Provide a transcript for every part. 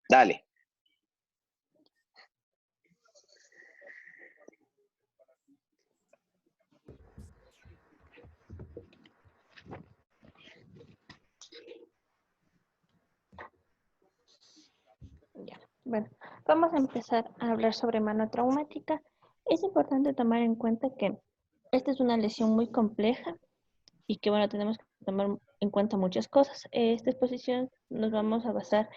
Dale. Ya. Bueno, vamos a empezar a hablar sobre mano traumática. Es importante tomar en cuenta que esta es una lesión muy compleja y que, bueno, tenemos que tomar en cuenta muchas cosas. Esta exposición nos vamos a basar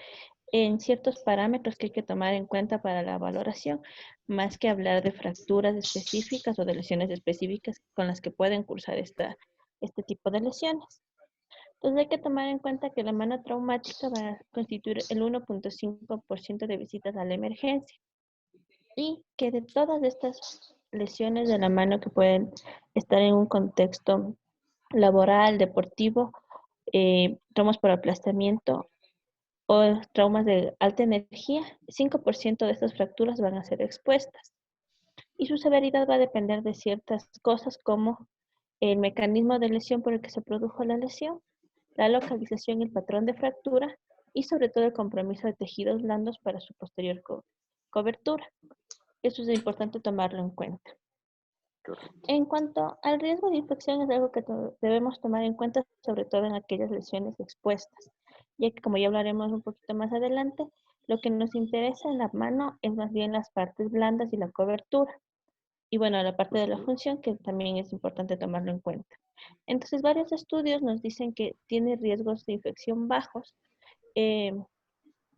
en ciertos parámetros que hay que tomar en cuenta para la valoración, más que hablar de fracturas específicas o de lesiones específicas con las que pueden cursar este tipo de lesiones. Entonces hay que tomar en cuenta que la mano traumática va a constituir el 1.5% de visitas a la emergencia y que de todas estas lesiones de la mano que pueden estar en un contexto laboral, deportivo, traumas por aplastamiento o traumas de alta energía, 5% de estas fracturas van a ser expuestas. Y su severidad va a depender de ciertas cosas como el mecanismo de lesión por el que se produjo la lesión, la localización y el patrón de fractura y sobre todo el compromiso de tejidos blandos para su posterior cobertura. Eso es importante tomarlo en cuenta. En cuanto al riesgo de infección, es algo que debemos tomar en cuenta, sobre todo en aquellas lesiones expuestas, ya que como ya hablaremos un poquito más adelante, lo que nos interesa en la mano es más bien las partes blandas y la cobertura. Y bueno, la parte de la función que también es importante tomarlo en cuenta. Entonces, varios estudios nos dicen que tiene riesgos de infección bajos. Eh,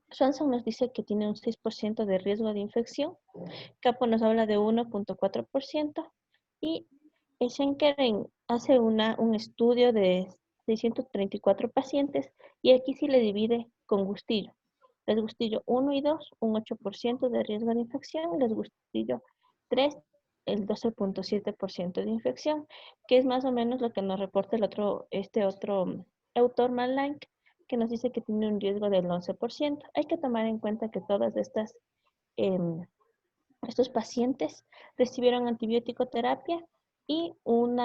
Swanson nos dice que tiene un 6% de riesgo de infección. Capo nos habla de 1.4% y Schenkeren hace un estudio de 634 pacientes y aquí sí le divide con Gustillo. Les Gustillo 1 y 2, un 8% de riesgo de infección. Les Gustillo 3, el 12.7% de infección, que es más o menos lo que nos reporta este otro autor, Manlang, que nos dice que tiene un riesgo del 11%. Hay que tomar en cuenta que todas estos pacientes recibieron antibiótico terapia y un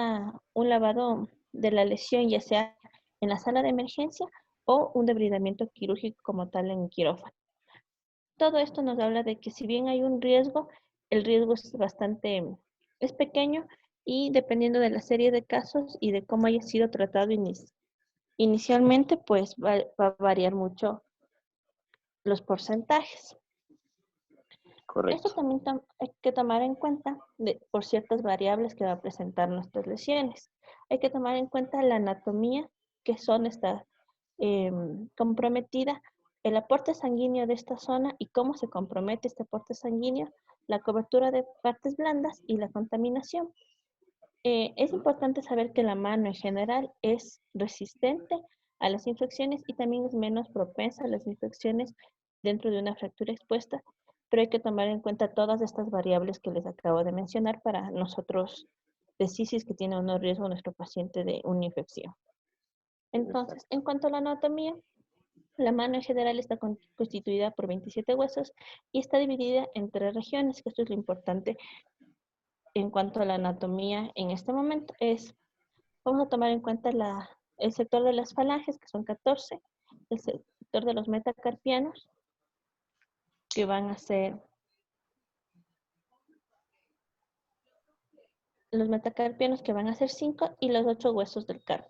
lavado de la lesión, ya sea en la sala de emergencia o un debridamiento quirúrgico como tal en quirófano. Todo esto nos habla de que si bien hay un riesgo, el riesgo es pequeño y dependiendo de la serie de casos y de cómo haya sido tratado inicialmente, pues va a variar mucho los porcentajes. Esto Correcto. también hay que tomar en cuenta por ciertas variables que va a presentar nuestras lesiones. Hay que tomar en cuenta la anatomía, que zona está comprometida, el aporte sanguíneo de esta zona y cómo se compromete este aporte sanguíneo, la cobertura de partes blandas y la contaminación. Es importante saber que la mano en general es resistente a las infecciones y también es menos propensa a las infecciones dentro de una fractura expuesta, pero hay que tomar en cuenta todas estas variables que les acabo de mencionar para nosotros decir si es que tiene o no riesgo nuestro paciente de una infección. Entonces, en cuanto a la anatomía, la mano en general está constituida por 27 huesos y está dividida en 3 regiones, que esto es lo importante en cuanto a la anatomía en este momento. Vamos a tomar en cuenta el sector de las falanges, que son 14, el sector de los metacarpianos, que van a ser los metacarpianos que van a ser 5 y los 8 huesos del carpo.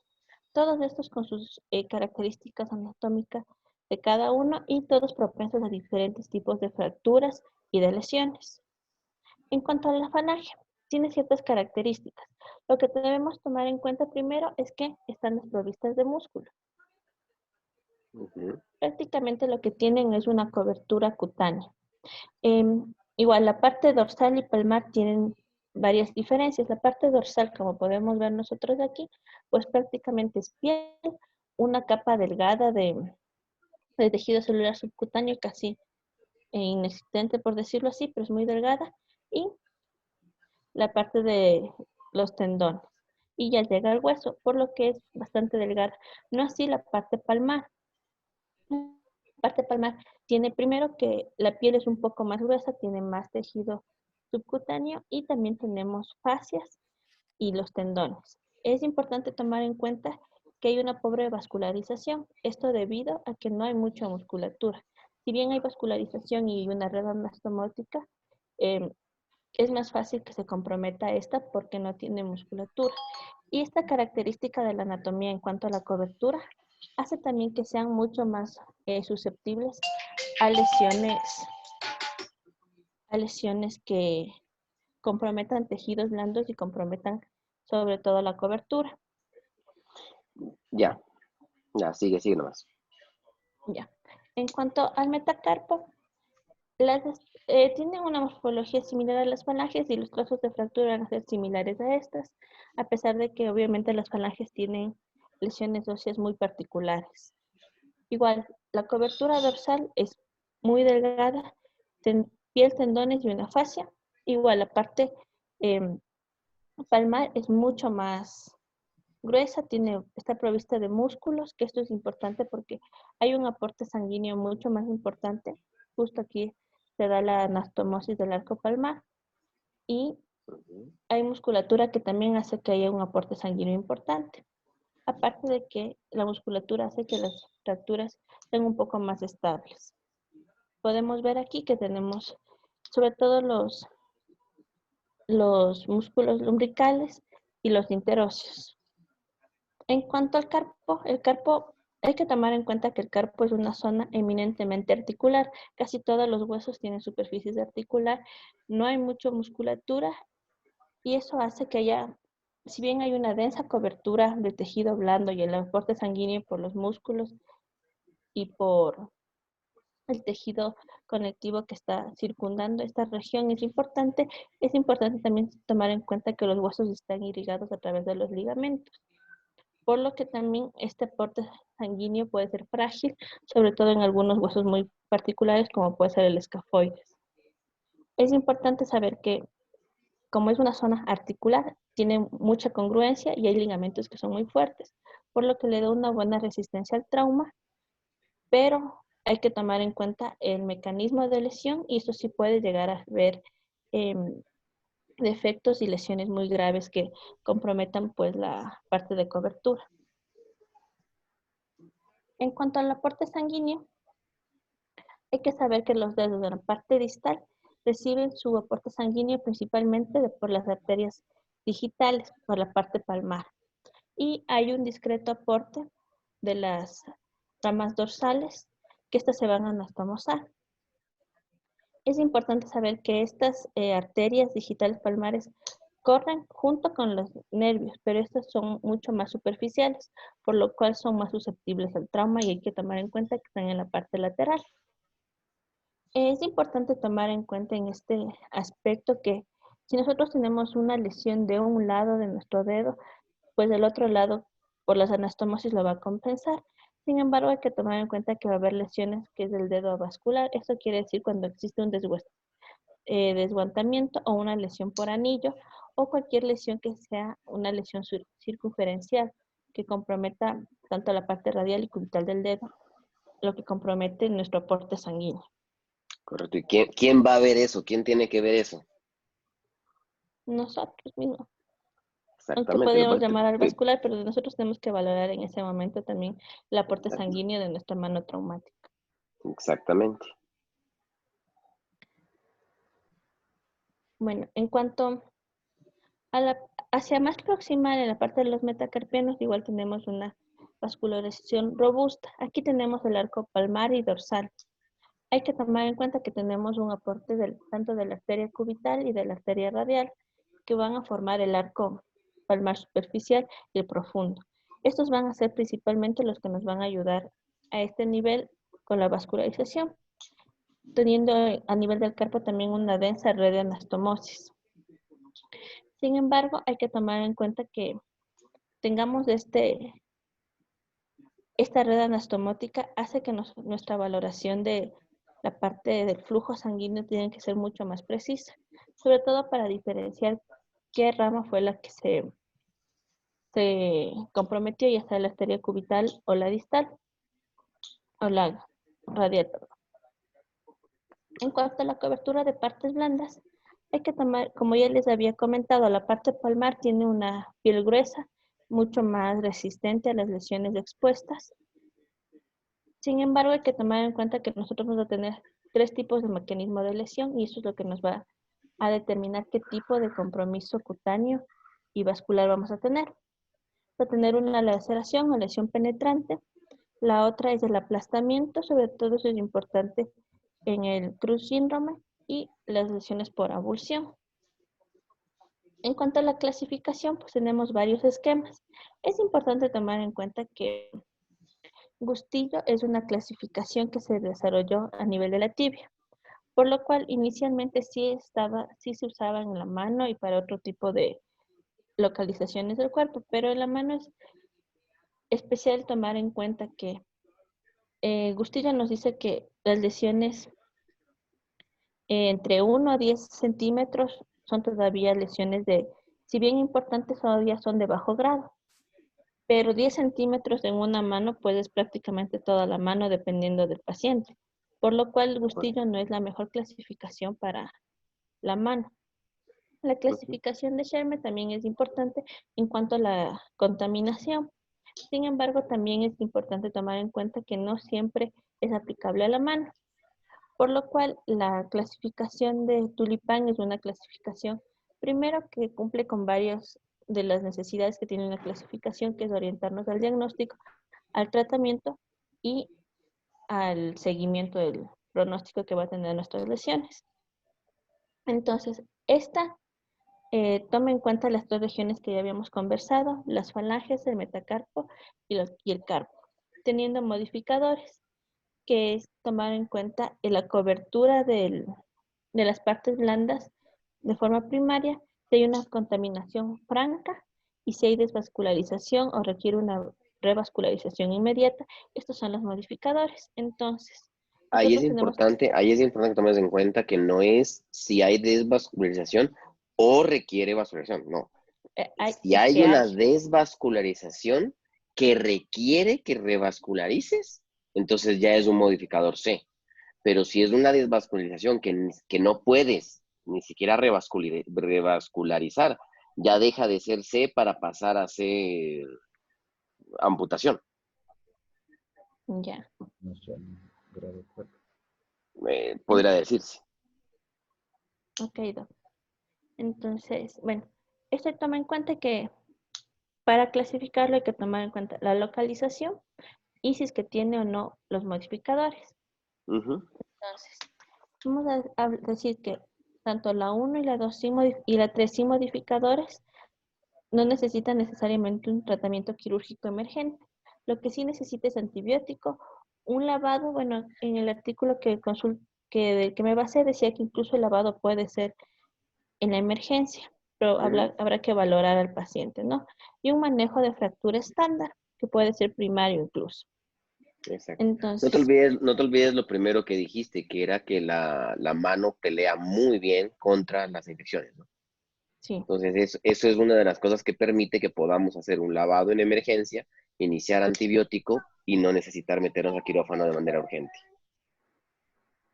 Todos estos con sus características anatómicas de cada uno y todos propensos a diferentes tipos de fracturas y de lesiones. En cuanto a la falange, tiene ciertas características. Lo que debemos tomar en cuenta primero es que están desprovistas de músculo. Prácticamente lo que tienen es una cobertura cutánea. Igual, la parte dorsal y palmar tienen varias diferencias. La parte dorsal, como podemos ver nosotros aquí, pues prácticamente es piel, una capa delgada de tejido celular subcutáneo casi inexistente por decirlo así, pero es muy delgada, y la parte de los tendones. Y ya llega al hueso, por lo que es bastante delgada. No así la parte palmar. La parte palmar tiene primero que la piel es un poco más gruesa, tiene más tejido subcutáneo y también tenemos fascias y los tendones. Es importante tomar en cuenta que hay una pobre vascularización, esto debido a que no hay mucha musculatura. Si bien hay vascularización y una red anastomótica, es más fácil que se comprometa esta porque no tiene musculatura. Y esta característica de la anatomía en cuanto a la cobertura hace también que sean mucho más susceptibles a lesiones que comprometan tejidos blandos y comprometan sobre todo la cobertura. Ya, ya, sigue nomás. Ya. En cuanto al metacarpo, tienen una morfología similar a las falanges y los trazos de fractura van a ser similares a estas, a pesar de que obviamente las falanges tienen lesiones óseas muy particulares. Igual, la cobertura dorsal es muy delgada, piel, tendones y una fascia. Igual, la parte palmar es mucho más gruesa, está provista de músculos, que esto es importante porque hay un aporte sanguíneo mucho más importante. Justo aquí se da la anastomosis del arco palmar y hay musculatura que también hace que haya un aporte sanguíneo importante. Aparte de que la musculatura hace que las fracturas sean un poco más estables. Podemos ver aquí que tenemos sobre todo los músculos lumbricales y los interóseos. En cuanto al carpo, el carpo, hay que tomar en cuenta que el carpo es una zona eminentemente articular. Casi todos los huesos tienen superficies de articular, no hay mucha musculatura y eso hace que haya, si bien hay una densa cobertura de tejido blando y el aporte sanguíneo por los músculos y por el tejido conectivo que está circundando esta región es importante también tomar en cuenta que los huesos están irrigados a través de los ligamentos, por lo que también este aporte sanguíneo puede ser frágil, sobre todo en algunos huesos muy particulares como puede ser el escafoides. Es importante saber que como es una zona articular, tiene mucha congruencia y hay ligamentos que son muy fuertes, por lo que le da una buena resistencia al trauma, pero hay que tomar en cuenta el mecanismo de lesión y esto sí puede llegar a ver defectos y lesiones muy graves que comprometan pues la parte de cobertura. En cuanto al aporte sanguíneo, hay que saber que los dedos de la parte distal reciben su aporte sanguíneo principalmente por las arterias digitales, por la parte palmar. Y hay un discreto aporte de las ramas dorsales que estas se van a anastomosar. Es importante saber que estas arterias digitales palmares corren junto con los nervios, pero estas son mucho más superficiales, por lo cual son más susceptibles al trauma y hay que tomar en cuenta que están en la parte lateral. Es importante tomar en cuenta en este aspecto que si nosotros tenemos una lesión de un lado de nuestro dedo, pues del otro lado por las anastomosis lo va a compensar. Sin embargo, hay que tomar en cuenta que va a haber lesiones que es del dedo vascular. Esto quiere decir cuando existe un desguantamiento o una lesión por anillo o cualquier lesión que sea una lesión circunferencial que comprometa tanto la parte radial y cubital del dedo, lo que compromete nuestro aporte sanguíneo. Correcto. ¿Y quién va a ver eso? ¿Quién tiene que ver eso? Nosotros mismos. Aunque Exactamente. podríamos llamar al vascular, pero nosotros tenemos que valorar en ese momento también el aporte sanguíneo de nuestra mano traumática. Exactamente. Bueno, en cuanto hacia más proximal en la parte de los metacarpianos, igual tenemos una vascularización robusta. Aquí tenemos el arco palmar y dorsal. Hay que tomar en cuenta que tenemos un aporte tanto de la arteria cubital y de la arteria radial, que van a formar el arco palmar superficial y el profundo. Estos van a ser principalmente los que nos van a ayudar a este nivel con la vascularización, teniendo a nivel del carpo también una densa red de anastomosis. Sin embargo, hay que tomar en cuenta que tengamos esta red anastomótica hace que nuestra valoración de la parte del flujo sanguíneo tiene que ser mucho más precisa, sobre todo para diferenciar qué rama fue la que se comprometió, ya sea la arteria cubital o la distal, o la radial. En cuanto a la cobertura de partes blandas, hay que tomar, como ya les había comentado, la parte palmar tiene una piel gruesa, mucho más resistente a las lesiones expuestas. Sin embargo, hay que tomar en cuenta que nosotros vamos a tener tres tipos de mecanismo de lesión y eso es lo que nos va a determinar qué tipo de compromiso cutáneo y vascular vamos a tener. Va a tener una laceración o lesión penetrante. La otra es el aplastamiento, sobre todo eso es importante en el Cruz síndrome y las lesiones por avulsión. En cuanto a la clasificación, pues tenemos varios esquemas. Es importante tomar en cuenta que Gustillo es una clasificación que se desarrolló a nivel de la tibia, por lo cual inicialmente sí se usaba en la mano y para otro tipo de localizaciones del cuerpo, pero en la mano es especial tomar en cuenta que Gustillo nos dice que las lesiones entre 1 a 10 centímetros son todavía lesiones de, si bien importantes, todavía son de bajo grado. Pero 10 centímetros en una mano, pues es prácticamente toda la mano dependiendo del paciente. Por lo cual el Gustillo no es la mejor clasificación para la mano. La Ujú. clasificación de Sherman también es importante en cuanto a la contaminación. Sin embargo, también es importante tomar en cuenta que no siempre es aplicable a la mano. Por lo cual, la clasificación de Tulipán es una clasificación, primero, que cumple con varias de las necesidades que tiene una clasificación, que es orientarnos al diagnóstico, al tratamiento y al seguimiento del pronóstico que va a tener nuestras lesiones. Entonces, esta toma en cuenta las tres regiones que ya habíamos conversado, las falanges, el metacarpo y el carpo, teniendo modificadores, que es tomar en cuenta la cobertura de las partes blandas de forma primaria, si hay una contaminación franca y si hay desvascularización o requiere una revascularización inmediata. Estos son los modificadores. Entonces, nosotros tenemos que Ahí es importante que tomes en cuenta que no es si hay desvascularización o requiere vascularización, no. Si es hay que hay. una desvascularización que requiere que revascularices, entonces ya es un modificador C. Pero si es una desvascularización que no puedes ni siquiera revascularizar, ya deja de ser C para pasar a ser amputación. Ya, No son grado 4. Podría decirse. ok, Doc. Entonces, bueno, esto toma en cuenta que para clasificarlo hay que tomar en cuenta la localización y si es que tiene o no los modificadores. Ujú. Entonces, vamos a decir que tanto la uno y la 2 y la 3 sin modificadores no necesitan necesariamente un tratamiento quirúrgico emergente. Lo que sí necesita es antibiótico, un lavado. Bueno, en el artículo del que me basé decía que incluso el lavado puede ser en la emergencia, pero Ujú. habrá que valorar al paciente, ¿no? Y un manejo de fractura estándar, que puede ser primario incluso. Exacto. Entonces, No te olvides lo primero que dijiste, que era que la mano pelea muy bien contra las infecciones, ¿no? sí, Entonces, eso es una de las cosas que permite que podamos hacer un lavado en emergencia, iniciar antibiótico y no necesitar meternos a quirófano de manera urgente.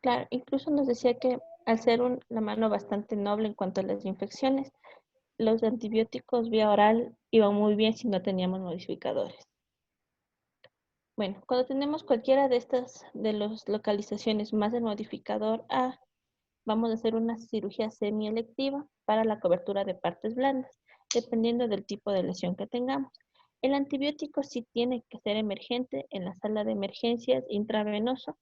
claro, incluso nos decía que al ser la mano bastante noble en cuanto a las infecciones, los antibióticos vía oral iban muy bien si no teníamos modificadores. Bueno, cuando tenemos cualquiera de estas, de las localizaciones más el modificador A, vamos a hacer una cirugía semielectiva para la cobertura de partes blandas, dependiendo del tipo de lesión que tengamos. El antibiótico sí tiene que ser emergente en la sala de emergencias, intravenoso,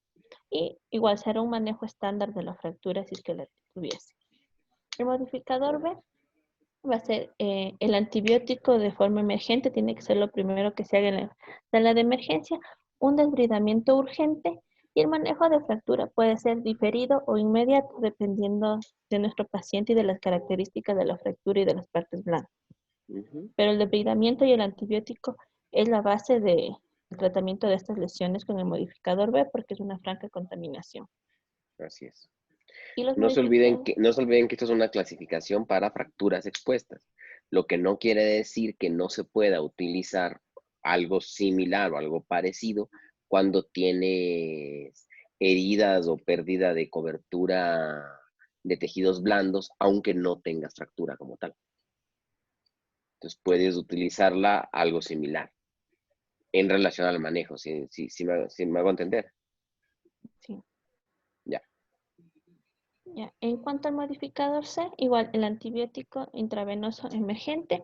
y igual será un manejo estándar de la fractura si es que la tuviese. El modificador B va a ser el antibiótico de forma emergente, tiene que ser lo primero que se haga en la sala de emergencia, un desbridamiento urgente y el manejo de fractura puede ser diferido o inmediato dependiendo de nuestro paciente y de las características de la fractura y de las partes blandas. Ujú. Pero el desbridamiento y el antibiótico es la base del tratamiento de estas lesiones con el modificador B porque es una franca contaminación. Así es. Y los modificadores, No se olviden que esto es una clasificación para fracturas expuestas, lo que no quiere decir que no se pueda utilizar algo similar o algo parecido cuando tienes heridas o pérdida de cobertura de tejidos blandos, aunque no tengas fractura como tal. Entonces puedes utilizarla algo similar. En relación al manejo, si me hago entender. Sí. Ya. Ya. En cuanto al modificador C, igual el antibiótico intravenoso emergente.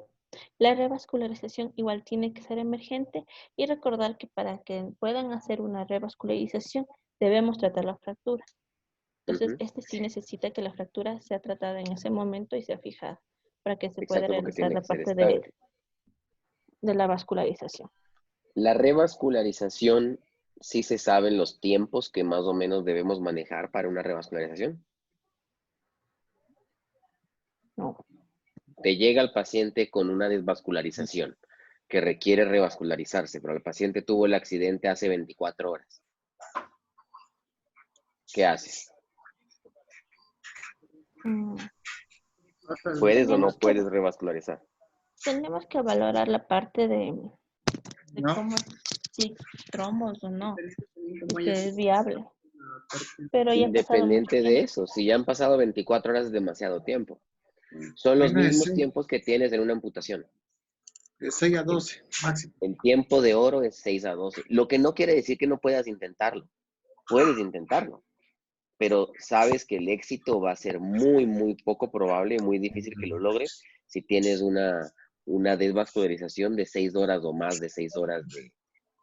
La revascularización igual tiene que ser emergente y recordar que para que puedan hacer una revascularización debemos tratar la fractura. Entonces, Ujú. este sí necesita que la fractura sea tratada en ese momento y sea fijada para que se pueda Exacto, porque realizar tiene la que ser parte estable. de la vascularización. La revascularización, sí se saben los tiempos que más o menos debemos manejar para una revascularización. No. Te llega el paciente con una desvascularización que requiere revascularizarse, pero el paciente tuvo el accidente hace 24 horas. ¿Qué haces? Mm, ¿Puedes o no Tenemos que, puedes revascularizar? tenemos que valorar la parte de No. cómo, si trombos o no, que es viable. Pero ya ha pasado mucho Independiente de tiempo. eso, si ya han pasado 24 horas es demasiado tiempo. Son los Bueno, es mismos tiempos que tienes en una amputación. de 6 a 12 máximo. El tiempo de oro es 6 a 12. Lo que no quiere decir que no puedas intentarlo. Puedes intentarlo, pero sabes que el éxito va a ser muy, muy poco probable, muy difícil que lo logres si tienes una desvascularización de 6 horas o más de 6 horas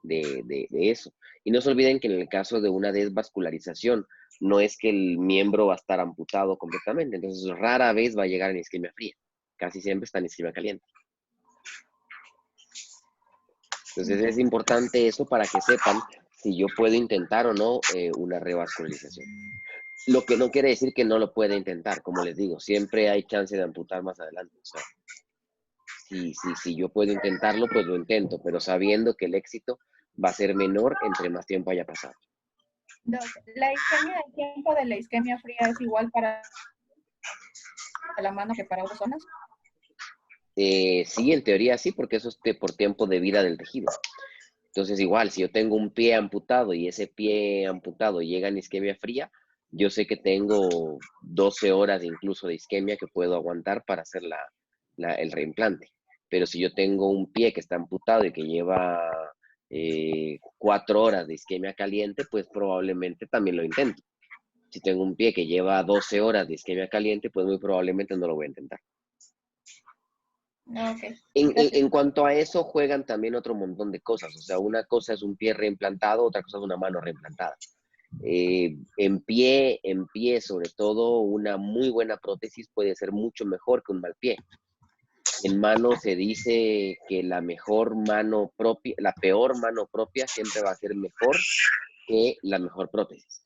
de eso. Y no se olviden que en el caso de una desvascularización, no es que el miembro va a estar amputado completamente, entonces rara vez va a llegar en isquemia fría. Casi siempre está en isquemia caliente. Entonces es importante eso para que sepan si yo puedo intentar o no una revascularización. Lo que no quiere decir que no lo pueda intentar, como les digo, siempre hay chance de amputar más adelante. O sea, si yo puedo intentarlo, pues lo intento, pero sabiendo que el éxito va a ser menor entre más tiempo haya pasado. Doc, ¿la isquemia, el tiempo de la isquemia fría es igual para la mano que para otras zonas? Sí, en teoría sí, porque eso es por tiempo de vida del tejido. Entonces, igual, si yo tengo un pie amputado y ese pie amputado llega en isquemia fría, yo sé que tengo 12 horas incluso de isquemia que puedo aguantar para hacer el reimplante. Pero si yo tengo un pie que está amputado y que lleva 4 horas de isquemia caliente, pues probablemente también lo intento. Si tengo un pie que lleva 12 horas de isquemia caliente, pues muy probablemente no lo voy a intentar. Ok, En gracias. cuanto a eso, juegan también otro montón de cosas. O sea, una cosa es un pie reimplantado, otra cosa es una mano reimplantada. En pie, sobre todo, una muy buena prótesis puede ser mucho mejor que un mal pie. En mano se dice que la mejor mano propia, la peor mano propia siempre va a ser mejor que la mejor prótesis.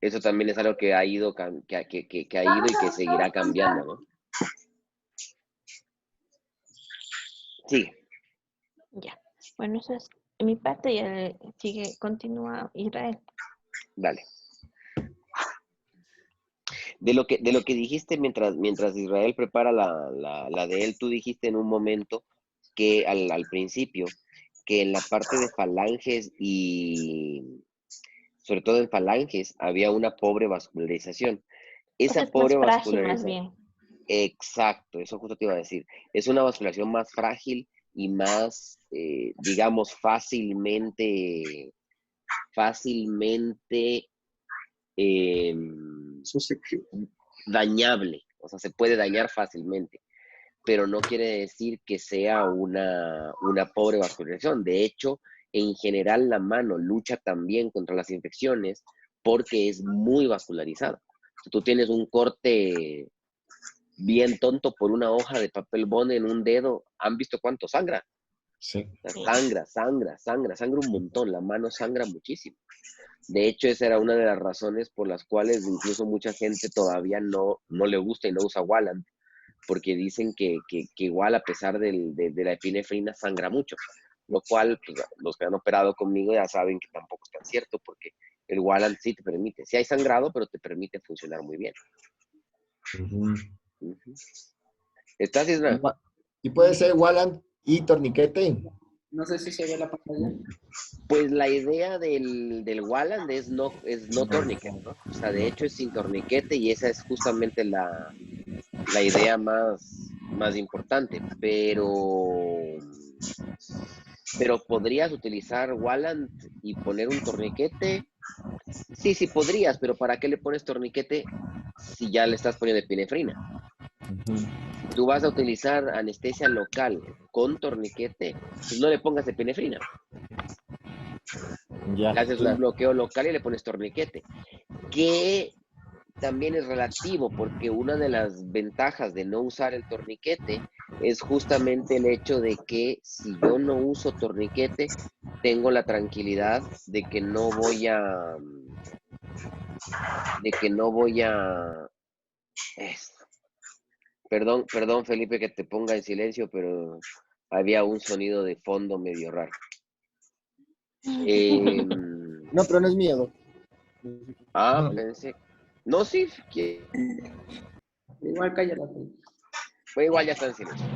Eso también es algo que ha ido, que ha ido y que seguirá cambiando, ¿no? Sí. Ya. Bueno, eso es en mi parte. Ya continúa Israel. Dale. De lo que dijiste mientras Israel prepara la de él, tú dijiste en un momento que al principio, que en la parte de falanges y sobre todo en falanges había una pobre vascularización. Esa Esa es más pobre frágil, más vascularización, bien. exacto, eso justo te iba a decir, es una vascularización más frágil y más, digamos, fácilmente Susceptible. dañable, o sea, se puede dañar fácilmente, pero no quiere decir que sea una pobre vascularización. De hecho, en general la mano lucha también contra las infecciones porque es muy vascularizada. Si tú tienes un corte bien tonto por una hoja de papel bond en un dedo, ¿han visto cuánto sangra? Sí. Sangra un montón, la mano sangra muchísimo. De hecho, esa era una de las razones por las cuales incluso mucha gente todavía no le gusta y no usa Walland, porque dicen que igual a pesar de la epinefrina sangra mucho, lo cual pues, los que han operado conmigo ya saben que tampoco es tan cierto, porque el Walland sí te permite, sí hay sangrado, pero te permite funcionar muy bien. Ujú. ¿Estás, Isra? Y puede ser Walland y torniquete. No sé si se ve la pantalla. Pues la idea del Walland es no torniquete, ¿no? O sea, de hecho es sin torniquete y esa es justamente la idea más más importante, pero ¿podrías utilizar Wallant y poner un torniquete? Sí, sí podrías, pero ¿para qué le pones torniquete si ya le estás poniendo epinefrina? Ujú. Si tú vas a utilizar anestesia local con torniquete, pues no le pongas epinefrina. Ya, Le haces un bloqueo local y le pones torniquete. Que también es relativo, porque una de las ventajas de no usar el torniquete es justamente el hecho de que si yo no uso torniquete, tengo la tranquilidad de que no voy a, perdón, perdón Felipe que te ponga en silencio, pero había un sonido de fondo medio raro. No, pero no es miedo. Pensé. No, sí, Igual cállate. fue igual, ya está en silencio.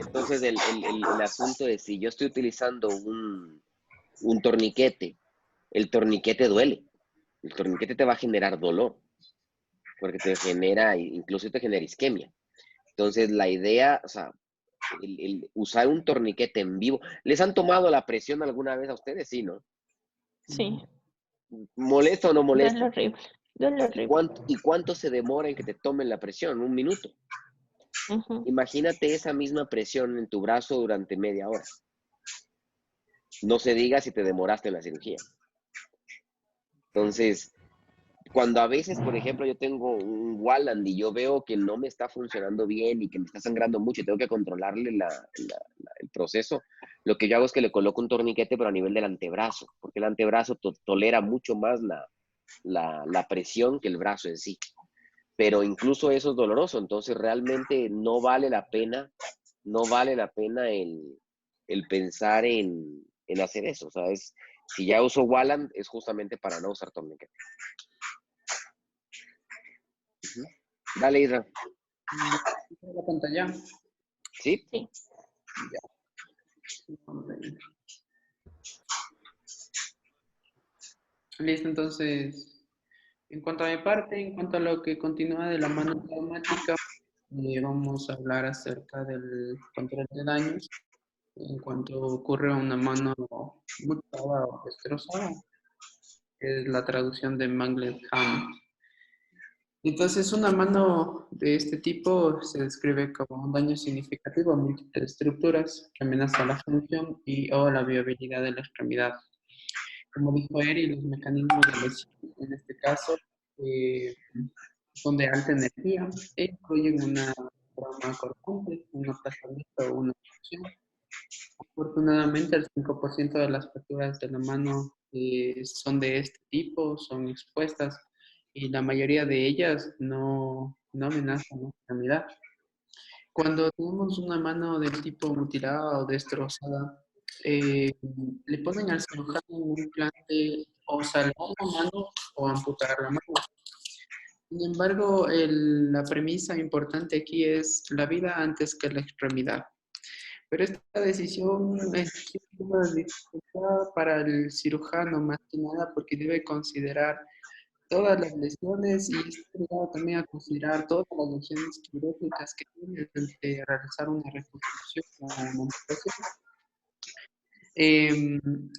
Entonces, el asunto es, si yo estoy utilizando un torniquete, el torniquete duele. El torniquete te va a generar dolor, porque te genera, incluso te genera isquemia. Entonces, la idea, o sea, el usar un torniquete en vivo. ¿Les han tomado la presión alguna vez a ustedes? Sí, ¿no? Sí, ¿Molesta o no duele molesta? horrible. Duele horrible. ¿Y cuánto se demora en que te tomen la presión? 1 minuto. Ujú. Imagínate esa misma presión en tu brazo durante media hora. No se diga si te demoraste en la cirugía. Entonces, cuando a veces, por ejemplo, yo tengo un Walland y yo veo que no me está funcionando bien y que me está sangrando mucho y tengo que controlarle el proceso, lo que yo hago es que le coloco un torniquete, pero a nivel del antebrazo, porque el antebrazo tolera mucho más la presión que el brazo en sí. Pero incluso eso es doloroso, entonces realmente no vale la pena el pensar en hacer eso. O sea, si ya uso Walland, es justamente para no usar torniquete. Dale, Isra. La pantalla. ¿Sí? Sí. Listo, entonces, en cuanto a mi parte, en cuanto a lo que continúa de la mano traumática, vamos a hablar acerca del control de daños. En cuanto ocurre una mano mutilada o destrozada, que es la traducción de mangled hand. Entonces, una mano de este tipo se describe como un daño significativo a múltiples estructuras que amenaza la función o la viabilidad de la extremidad. Como dijo Eri, los mecanismos de lesión, en este caso, son de alta energía e incluyen una trauma cortante, un aplastamiento o una fusión. Afortunadamente, el 5% de las fracturas de la mano son de este tipo, son expuestas y la mayoría de ellas no amenazan la extremidad. Cuando tenemos una mano del tipo mutilada o destrozada, le ponen al cirujano un plan de o salvar la mano o amputar la mano. Sin embargo, la premisa importante aquí es la vida antes que la extremidad. Pero esta decisión es una dificultad para el cirujano, más que nada porque debe considerar todas las lesiones y está obligado también a considerar todas las lesiones quirúrgicas que tiene antes de realizar una reconstrucción o una amputación.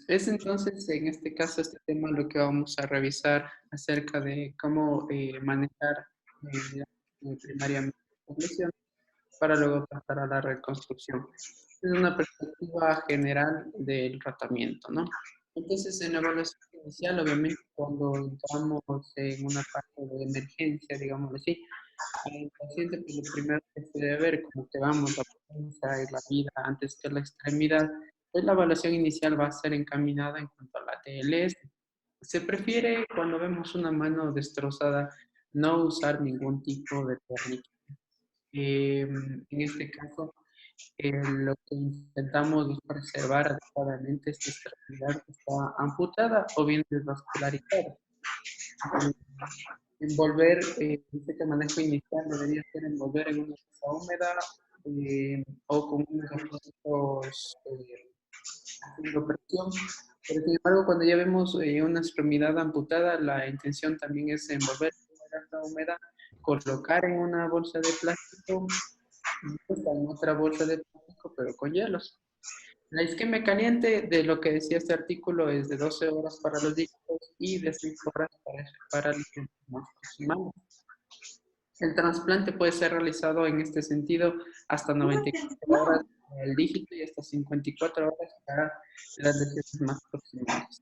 Es entonces, en este caso, este tema lo que vamos a revisar acerca de cómo manejar primariamente la lesión para luego pasar a la reconstrucción. Es una perspectiva general del tratamiento, ¿no? Entonces, en la evaluación inicial, obviamente, cuando entramos en una parte de emergencia, digamos así, al paciente, pues lo primero que se debe ver, como que vamos, la potencia y la vida antes que la extremidad, pues la evaluación inicial va a ser encaminada en cuanto a la TLS. Se prefiere, cuando vemos una mano destrozada, no usar ningún tipo de técnica. En este caso, lo que intentamos es preservar adecuadamente esta extremidad que está amputada o bien desvascularizada. Envolver, dice que el manejo inicial debería ser envolver en una cosa húmeda o con unos depósitos haciendo presión. Pero sin embargo, cuando ya vemos una extremidad amputada, la intención también es envolver en una gasa húmeda, colocar en una bolsa de plástico Está en otra bolsa de plástico, pero con hielos. La isquemia caliente, de lo que decía este artículo, es de 12 horas para los dígitos y de 6 horas para los últimos humanos. El trasplante puede ser realizado en este sentido hasta 94 horas para el dígito y hasta 54 horas para las lesiones más proximales.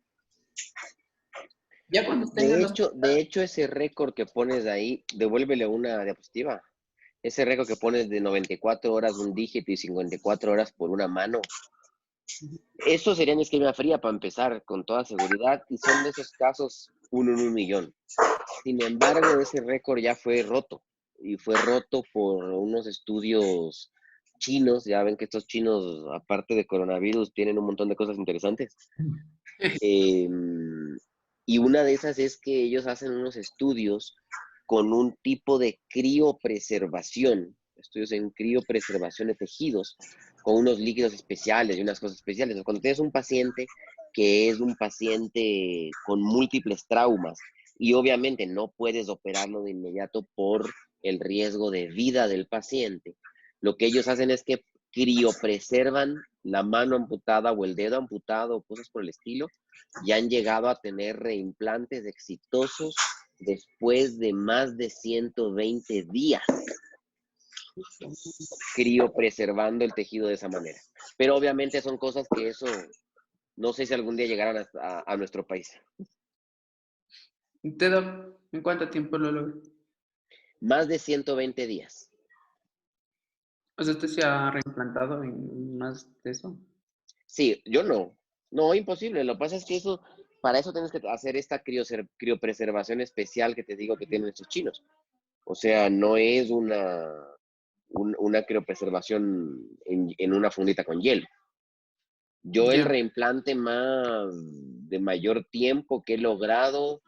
Ya cuando tengan los... De hecho, ese récord que pones ahí, devuélvele una diapositiva. Ese récord que pones de 94 horas un dígito y 54 horas por una mano. Eso sería en isquemia fría para empezar, con toda seguridad, y son de esos casos 1 en 1.000.000. Sin embargo, ese récord ya fue roto, y fue roto por unos estudios chinos. Ya ven que estos chinos, aparte de coronavirus, tienen un montón de cosas interesantes. Y una de esas es que ellos hacen unos estudios con un tipo de criopreservación, estudios en criopreservación de tejidos, con unos líquidos especiales y unas cosas especiales. Entonces, cuando tienes un paciente que es un paciente con múltiples traumas y obviamente no puedes operarlo de inmediato por el riesgo de vida del paciente, lo que ellos hacen es que criopreservan la mano amputada o el dedo amputado o cosas por el estilo, y han llegado a tener reimplantes exitosos después de más de 120 días criopreservando el tejido de esa manera. Pero obviamente son cosas que eso, no sé si algún día llegarán a nuestro país. Tedo, ¿en cuánto tiempo lo logró? Más de 120 días. O sea, ¿usted se ha reimplantado en más de eso? Sí, yo no. No, imposible. Lo que pasa es que eso, para eso tienes que hacer esta criopreservación especial que te digo que tienen estos chinos. O sea, no es una criopreservación en una fundita con hielo. Yo el Ya. reimplante más de mayor tiempo que he logrado,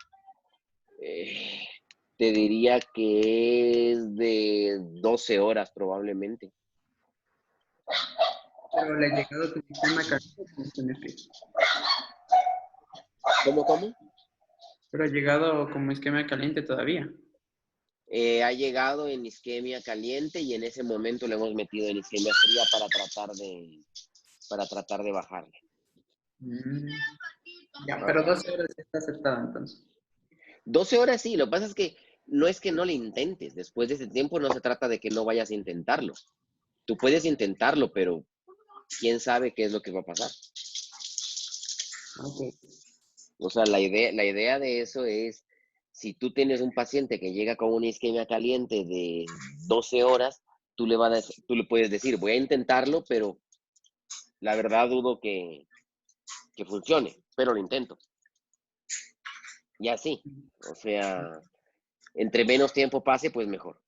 te diría que es de 12 horas probablemente. Pero le ha llegado tu sistema caliente con isquemia fría. ¿Cómo? Pero ha llegado como isquemia caliente todavía. Ha llegado en isquemia caliente y en ese momento lo hemos metido en isquemia fría para tratar de bajarle. Ya, pero 12 horas está aceptado entonces. 12 horas sí, lo que pasa es que no le intentes. Después de ese tiempo no se trata de que no vayas a intentarlo. Tú puedes intentarlo, pero quién sabe qué es lo que va a pasar. Ok. O sea, la idea de eso es, si tú tienes un paciente que llega con una isquemia caliente de 12 horas, tú le puedes decir, voy a intentarlo, pero la verdad dudo que funcione, pero lo intento. Y así, o sea, entre menos tiempo pase, pues mejor.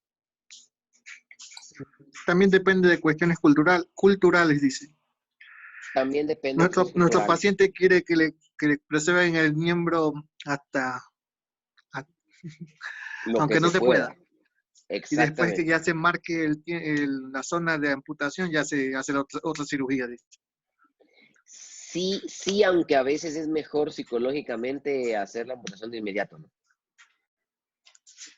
También depende de cuestiones culturales, dice. También depende de Nuestro cosas culturales. paciente quiere que le preserven el miembro hasta Lo aunque que no se se pueda. pueda. Y después que Exactamente. ya se marque la zona de amputación, ya se hace otra cirugía, dice. Sí, aunque a veces es mejor psicológicamente hacer la amputación de inmediato, ¿no?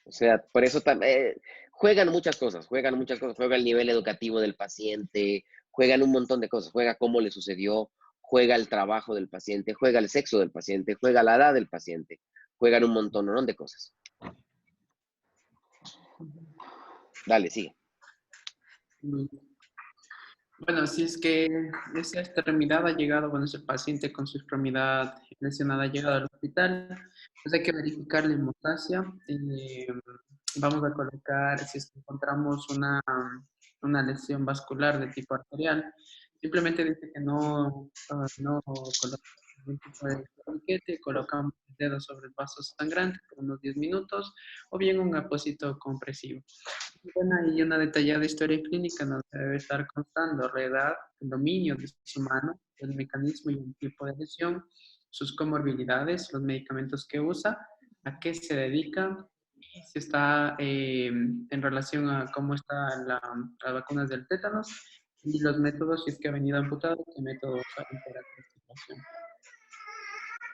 O sea, por eso también juegan muchas cosas, juega el nivel educativo del paciente, juegan un montón de cosas, juega cómo le sucedió, juega el trabajo del paciente, juega el sexo del paciente, juega la edad del paciente, juegan un montón, ¿no? de cosas. Dale, sigue. Bueno, si es que esa extremidad ha llegado, bueno, ese paciente con su extremidad lesionada ha llegado al hospital, pues hay que verificar la hemostasia. Vamos a colocar, si es que encontramos una lesión vascular de tipo arterial, simplemente dice que no colocamos ningún tipo de torniquete, colocamos el dedo sobre el vaso sangrante por unos 10 minutos, o bien un apósito compresivo. Y una detallada historia clínica nos debe estar constando la edad, el dominio de su mano, el mecanismo y el tipo de lesión, sus comorbilidades, los medicamentos que usa, a qué se dedica, y si está en relación a cómo están las vacunas del tétanos y los métodos, si es que ha venido amputado, qué método usaron para esta situación.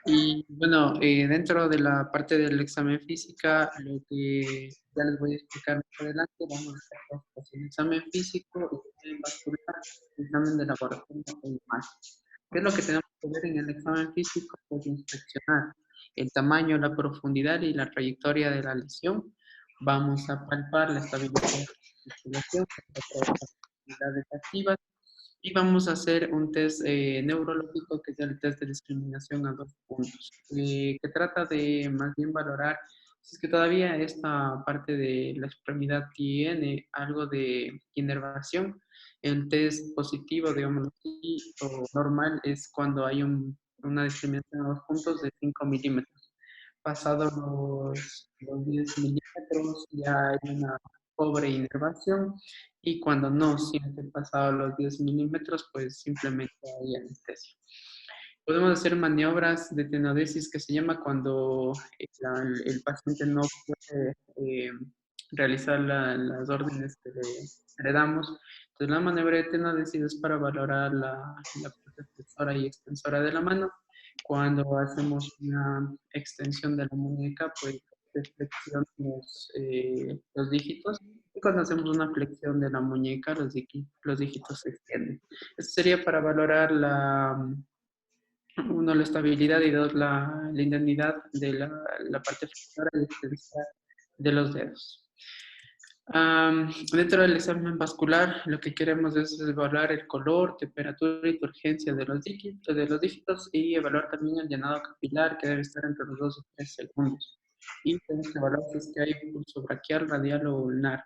Y bueno, dentro de la parte del examen física, lo que ya les voy a explicar más adelante, vamos a hacer dos cosas: el examen físico, el examen vascular, el examen de laboratorio e imagen. ¿Qué es lo que tenemos que ver en el examen físico? Pues inspeccionar el tamaño, la profundidad y la trayectoria de la lesión. Vamos a palpar la estabilidad de la circulación, las actividades activas, y vamos a hacer un test neurológico, que es el test de discriminación a 2 puntos, que trata de más bien valorar si es que todavía esta parte de la extremidad tiene algo de inervación. El test positivo, digamos así, o normal, es cuando hay una discriminación a 2 puntos de 5 milímetros. Pasados los 10 milímetros ya hay una pobre inervación, y cuando no siente pasado los 10 milímetros, pues simplemente hay anestesia. Podemos hacer maniobras de tenodesis, que se llama cuando el paciente no puede realizar las órdenes que le damos. Entonces, la maniobra de tenodesis es para valorar la parte flexora y extensora de la mano. Cuando hacemos una extensión de la muñeca, pues flexionamos los dígitos, y cuando hacemos una flexión de la muñeca, los dígitos se extienden. Esto sería para valorar uno, la estabilidad, y dos, la indemnidad de la parte flexora y extensora de los dedos. Dentro del examen vascular, lo que queremos es evaluar el color, temperatura y turgencia de los dígitos, y evaluar también el llenado capilar, que debe estar entre los 2 y 3 segundos. Y tenemos que evaluar si es que hay pulso braquial, radial o ulnar.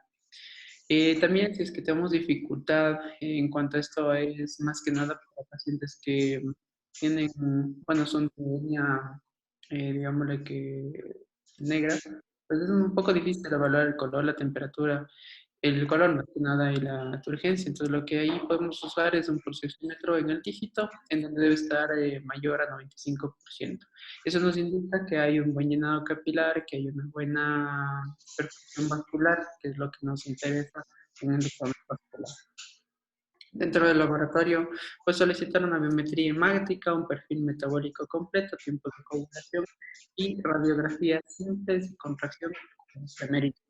También, si es que tenemos dificultad en cuanto a esto, es más que nada para pacientes que tienen, bueno, son de etnia, digámosle que negra, pues es un poco difícil evaluar el color, la temperatura, el color más que nada, y la turgencia. Entonces, lo que ahí podemos usar es un pulsioxímetro en el dígito, en donde debe estar mayor a 95%. Eso nos indica que hay un buen llenado capilar, que hay una buena perfusión vascular, que es lo que nos interesa en el examen vascular. Dentro del laboratorio, pues solicitar una biometría hemática, un perfil metabólico completo, tiempos de coagulación y radiografías simples y contracción hemérica.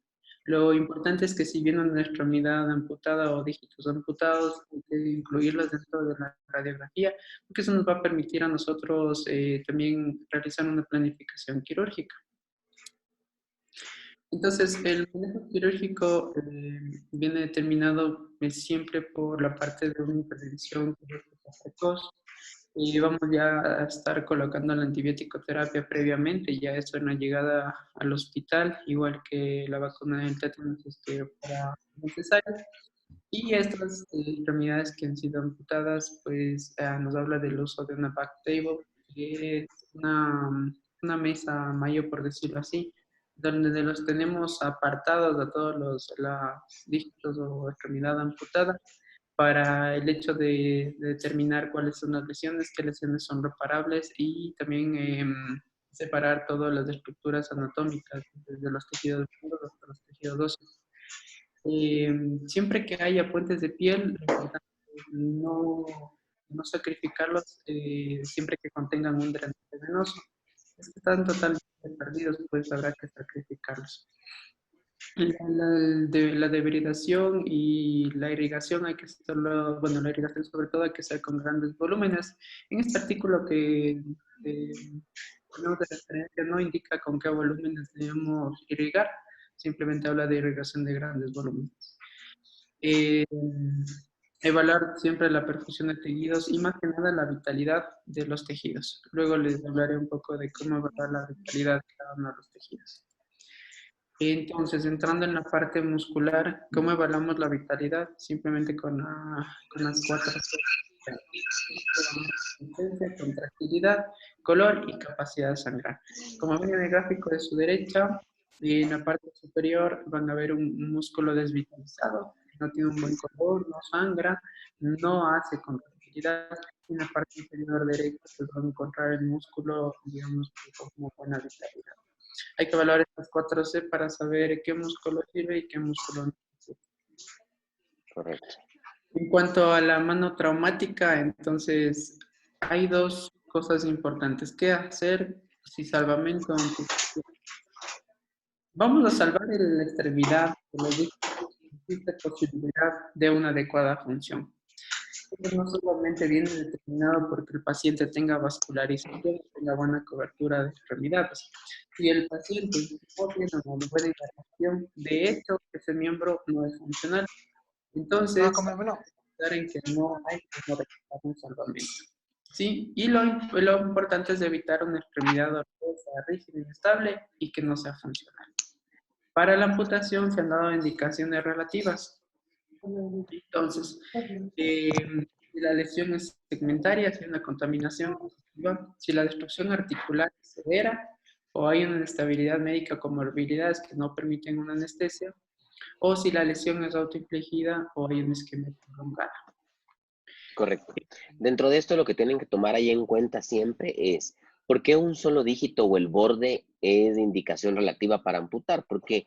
Lo importante es que si viene una extremidad amputada o dígitos amputados, hay que incluirlos dentro de la radiografía, porque eso nos va a permitir a nosotros también realizar una planificación quirúrgica. Entonces, el manejo quirúrgico viene determinado siempre por la parte de una intervención quirúrgica precoz. Y vamos ya a estar colocando la antibiótico terapia previamente, ya esto en la llegada al hospital, igual que la vacuna del tétanos para necesaria. Y estas extremidades que han sido amputadas, pues nos habla del uso de una back table, que es una mesa mayo, por decirlo así, donde los tenemos apartados a todos los dígitos o extremidad amputada, para el hecho de determinar cuáles son las lesiones, qué lesiones son reparables, y también separar todas las estructuras anatómicas, desde los tejidos duros hasta los tejidos óseos. Siempre que haya puentes de piel, lo importante es no sacrificarlos siempre que contengan un drenaje venoso. Es que están totalmente perdidos, pues habrá que sacrificarlos. La debridación y la irrigación hay que hacerlo, bueno, la irrigación sobre todo hay que hacer con grandes volúmenes. En este artículo que tenemos de referencia no indica con qué volúmenes debemos irrigar, simplemente habla de irrigación de grandes volúmenes. Evaluar siempre la perfusión de tejidos y más que nada la vitalidad de los tejidos. Luego les hablaré un poco de cómo evaluar la vitalidad de cada uno de los tejidos. Entonces, entrando en la parte muscular, ¿cómo evaluamos la vitalidad? Simplemente con las 4 contractilidad, color y capacidad de sangrar. Como ven en el gráfico de su derecha, en la parte superior van a ver un músculo desvitalizado, no tiene un buen color, no sangra, no hace contractilidad. En la parte inferior derecha pues van a encontrar el músculo, digamos, como buena vitalidad. Hay que evaluar estas 4C para saber qué músculo sirve y qué músculo no sirve. Correcto. En cuanto a la mano traumática, entonces hay dos cosas importantes. ¿Qué hacer si salvamento? Vamos a salvar la extremidad de los dígitos si existe posibilidad de una adecuada función. Esto no solamente viene determinado porque el paciente tenga vascularización, tenga buena cobertura de extremidades. Si el paciente no tiene una buena interacción, de hecho, ese miembro no es funcional. Entonces, pensar en que no hay como realizar un salvamento. ¿Sí? Y lo importante es evitar una extremidad dolorosa, rígida, inestable y que no sea funcional. Para la amputación se han dado indicaciones relativas. Entonces, si la lesión es segmentaria, si hay una contaminación positiva, si la destrucción articular es severa o hay una inestabilidad médica con morbilidades que no permiten una anestesia, o si la lesión es autoinfligida o hay una isquemia prolongada. Correcto. Dentro de esto, lo que tienen que tomar ahí en cuenta siempre es, ¿por qué un solo dígito o el borde es indicación relativa para amputar? Porque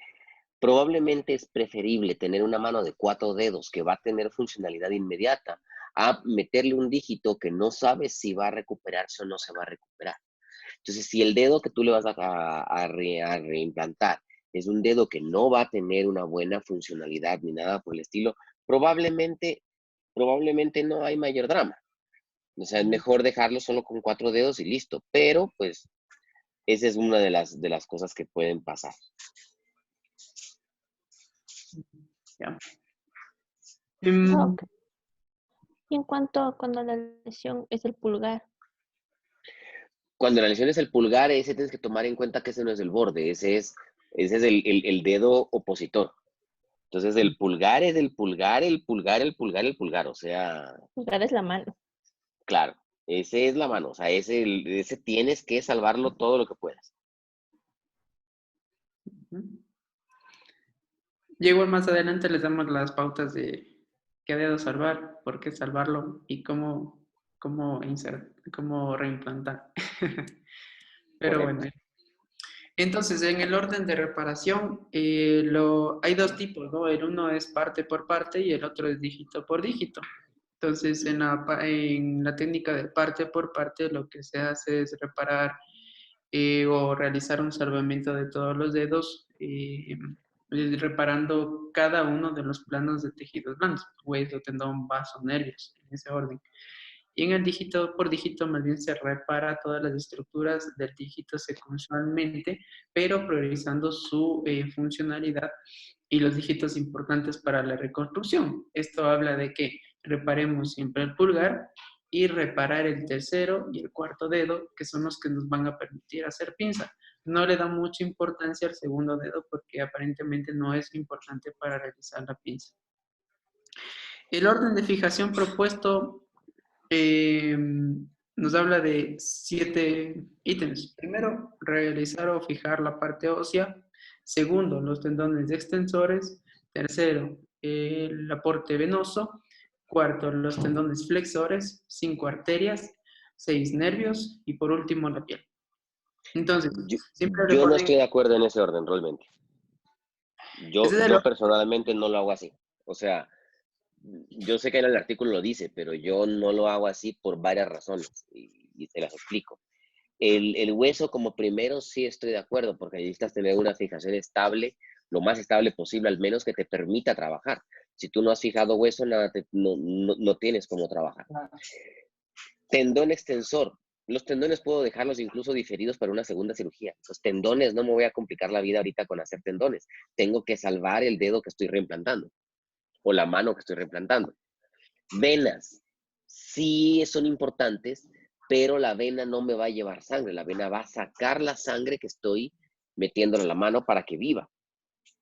probablemente es preferible tener una mano de 4 dedos que va a tener funcionalidad inmediata a meterle un dígito que no sabes si va a recuperarse o no se va a recuperar. Entonces, si el dedo que tú le vas a reimplantar es un dedo que no va a tener una buena funcionalidad ni nada por el estilo, probablemente no hay mayor drama. O sea, es mejor dejarlo solo con 4 dedos y listo. Pero, pues, esa es una de las cosas que pueden pasar. ¿Ya? Ok. Y en cuanto a cuando la lesión es el pulgar, Cuando la lesión es el pulgar, ese tienes que tomar en cuenta que ese no es el borde, ese es el dedo opositor. Entonces, el pulgar es el pulgar, el pulgar, el pulgar, el pulgar. O sea, pulgar es la mano. claro, ese es la mano. O sea, ese tienes que salvarlo todo lo que puedas. Y igual más adelante les damos las pautas de qué dedo salvar, por qué salvarlo y cómo reimplantar. Pero Correcto. bueno. Entonces, en el orden de reparación, hay dos tipos, ¿no? El uno es parte por parte y el otro es dígito por dígito. Entonces, en la técnica de parte por parte, lo que se hace es reparar o realizar un salvamento de todos los dedos, reparando cada uno de los planos de tejidos blandos, hueso, tendón, vaso, nervios, en ese orden. Y en el dígito por dígito más bien se repara todas las estructuras del dígito secuencialmente, pero priorizando su funcionalidad y los dígitos importantes para la reconstrucción. Esto habla de que reparemos siempre el pulgar y reparar el tercero y el cuarto dedo, que son los que nos van a permitir hacer pinza. No le da mucha importancia al segundo dedo porque aparentemente no es importante para realizar la pinza. El orden de fijación propuesto nos habla de 7 ítems. Primero, realizar o fijar la parte ósea. Segundo, los tendones extensores. Tercero, el aporte venoso. Cuarto, los tendones flexores. 5 arterias. 6 nervios. Y por último, la piel. Entonces, siempre Yo no recuerden... estoy de acuerdo en ese orden, realmente. Yo personalmente no lo hago así. O sea, yo sé que en el artículo lo dice, pero yo no lo hago así por varias razones y te las explico. El hueso como primero sí estoy de acuerdo porque necesitas tener una fijación estable, lo más estable posible, al menos que te permita trabajar. Si tú no has fijado hueso, no tienes cómo trabajar. Tendón extensor. Los tendones puedo dejarlos incluso diferidos para una segunda cirugía. Los tendones, no me voy a complicar la vida ahorita con hacer tendones. Tengo que salvar el dedo que estoy reimplantando o la mano que estoy reimplantando. Venas, sí son importantes, pero la vena no me va a llevar sangre. La vena va a sacar la sangre que estoy metiéndole a la mano para que viva.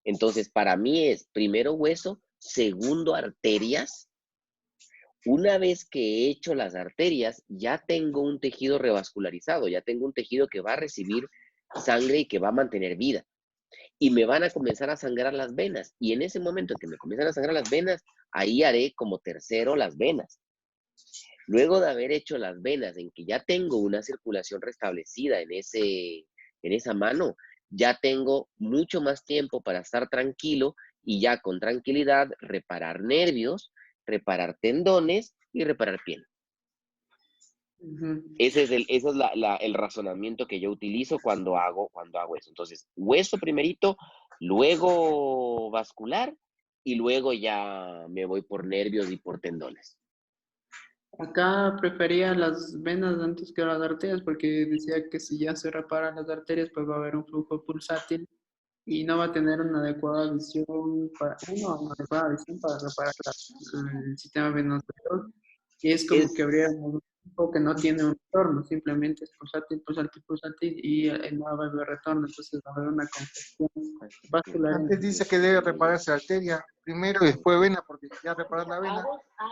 Entonces, para mí es primero hueso, segundo arterias. Una vez que he hecho las arterias, ya tengo un tejido revascularizado, ya tengo un tejido que va a recibir sangre y que va a mantener vida. Y me van a comenzar a sangrar las venas. Y en ese momento en que me comienzan a sangrar las venas, ahí haré como tercero las venas. Luego de haber hecho las venas, en que ya tengo una circulación restablecida en esa mano, ya tengo mucho más tiempo para estar tranquilo y ya con tranquilidad reparar nervios, reparar tendones y reparar piel. Ujú. Ese es el razonamiento que yo utilizo cuando hago eso. Entonces, hueso primerito, luego vascular y luego ya me voy por nervios y por tendones. Acá prefería las venas antes que las arterias porque decía que si ya se reparan las arterias, pues va a haber un flujo pulsátil y no va a tener una adecuada visión una adecuada visión para reparar el sistema venoso. Y es como Es, que habría un grupo que no tiene un retorno, simplemente es pulsátil, pulsátil, pulsátil y no va a haber retorno, entonces va a haber una congestión vascular. Antes dice que debe repararse arteria primero y después vena, porque ya reparar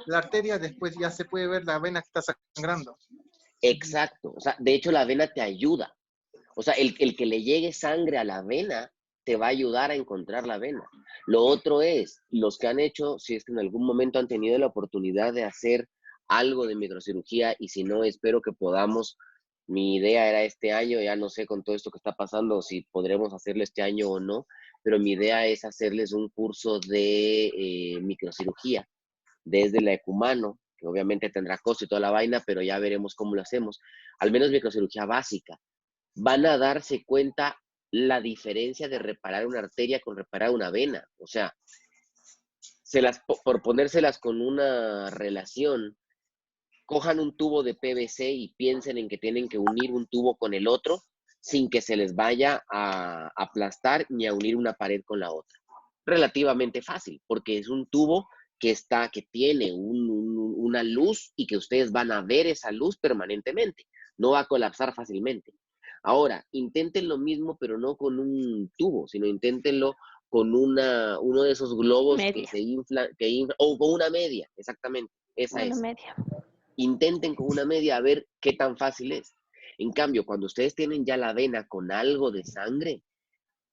la arteria, después ya se puede ver la vena que está sangrando. exacto. O sea, de hecho, la vena te ayuda. O sea, el que le llegue sangre a la vena te va a ayudar a encontrar la vena. Lo otro es, los que han hecho, si es que en algún momento han tenido la oportunidad de hacer algo de microcirugía, y si no, espero que podamos. Mi idea era este año, ya no sé con todo esto que está pasando si podremos hacerlo este año o no, pero mi idea es hacerles un curso de microcirugía desde la Ecumano, que obviamente tendrá costo y toda la vaina, pero ya veremos cómo lo hacemos. Al menos microcirugía básica. Van a darse cuenta la diferencia de reparar una arteria con reparar una vena. O sea, por ponérselas con una relación, cojan un tubo de PVC y piensen en que tienen que unir un tubo con el otro sin que se les vaya a aplastar ni a unir una pared con la otra. Relativamente fácil, porque es un tubo que tiene una luz y que ustedes van a ver esa luz permanentemente. No va a colapsar fácilmente. Ahora, intenten lo mismo, pero no con un tubo, sino inténtenlo con uno de esos globos que Media. se infla, o con una media, exactamente, esa Una es. media. Intenten con una media a ver qué tan fácil es. En cambio, cuando ustedes tienen ya la vena con algo de sangre,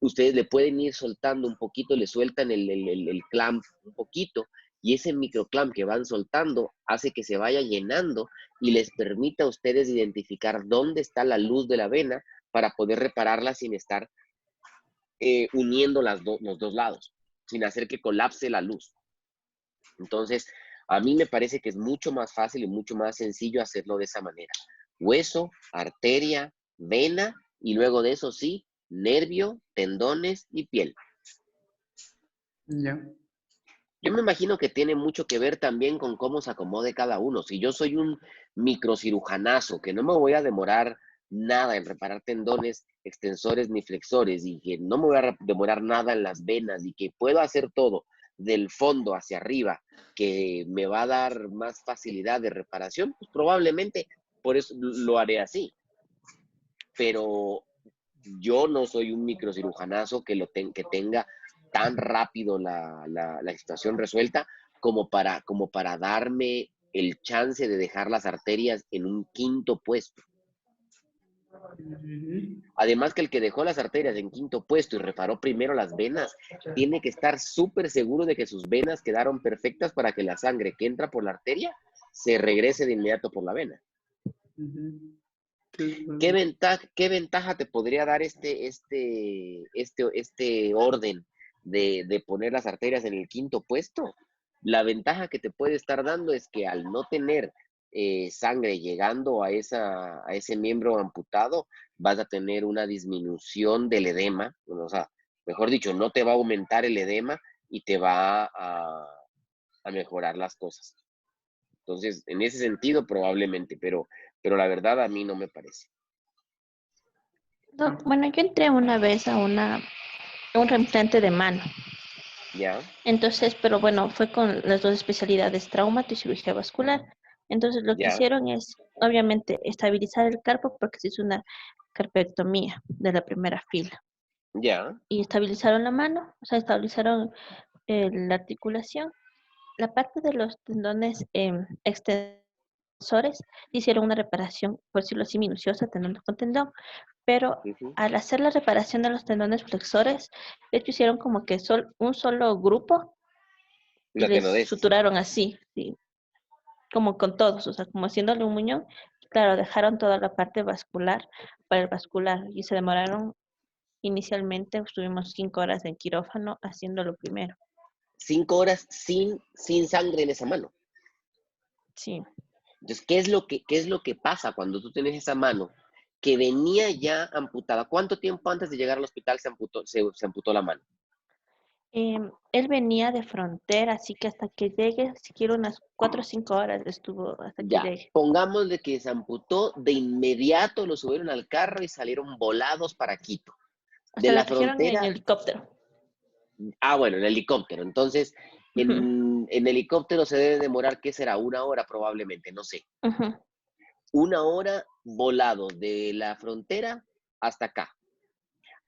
ustedes le pueden ir soltando un poquito, le sueltan el clamp un poquito, y ese microclamp que van soltando hace que se vaya llenando y les permita a ustedes identificar dónde está la luz de la vena para poder repararla sin estar uniendo los dos lados, sin hacer que colapse la luz. Entonces, a mí me parece que es mucho más fácil y mucho más sencillo hacerlo de esa manera. Hueso, arteria, vena, y luego de eso sí, nervio, tendones y piel. Ya. Yo me imagino que tiene mucho que ver también con cómo se acomode cada uno. Si yo soy un microcirujanazo, que no me voy a demorar nada en reparar tendones, extensores ni flexores, y que no me voy a demorar nada en las venas, y que puedo hacer todo del fondo hacia arriba, que me va a dar más facilidad de reparación, pues probablemente por eso lo haré así. Pero yo no soy un microcirujanazo que tenga tan rápido la situación resuelta como para darme el chance de dejar las arterias en un quinto puesto. Ujú. Además que el que dejó las arterias en quinto puesto y reparó primero las venas, tiene que estar súper seguro de que sus venas quedaron perfectas para que la sangre que entra por la arteria se regrese de inmediato por la vena. Ujú. Sí, ¿Qué ventaja te podría dar este orden de poner las arterias en el quinto puesto? La ventaja que te puede estar dando es que al no tener sangre llegando a ese miembro amputado, vas a tener una disminución del edema. O sea, mejor dicho, no te va a aumentar el edema y te va a mejorar las cosas. Entonces, en ese sentido, probablemente, pero la verdad a mí no me parece. No, bueno, yo entré una vez a un reemplante de mano. ¿Ya? Entonces, pero bueno, fue con las dos especialidades, traumato y cirugía vascular. Entonces, lo que ¿Ya? hicieron es, obviamente, estabilizar el carpo porque se hizo una carpectomía de la primera fila. ¿Ya? Y estabilizaron la mano, o sea, estabilizaron la articulación. La parte de los tendones extensores hicieron una reparación, por decirlo así, minuciosa, tendón con tendón, pero Ujú. al hacer la reparación de los tendones flexores, de hecho hicieron como que un solo grupo y Una les tenodesis. suturaron así, ¿sí? Como con todos, o sea, como haciéndole un muñón. Claro, dejaron toda la parte vascular para el vascular y se demoraron inicialmente, estuvimos 5 horas en quirófano haciéndolo primero. 5 horas sin sangre en esa mano. Sí. Entonces, qué es lo que pasa cuando tú tienes esa mano que venía ya amputada? ¿Cuánto tiempo antes de llegar al hospital se amputó la mano? Él venía de frontera, así que hasta que llegue, siquiera unas 4 o 5 horas estuvo hasta que Ya, llegue. pongámosle que se amputó, de inmediato lo subieron al carro y salieron volados para Quito. O De sea, lo la trajeron en frontera, helicóptero. bueno, en helicóptero. Entonces, Ujú, en helicóptero se debe demorar, ¿qué será? 1 hora probablemente, no sé. ujú. 1 hora volado de la frontera hasta acá.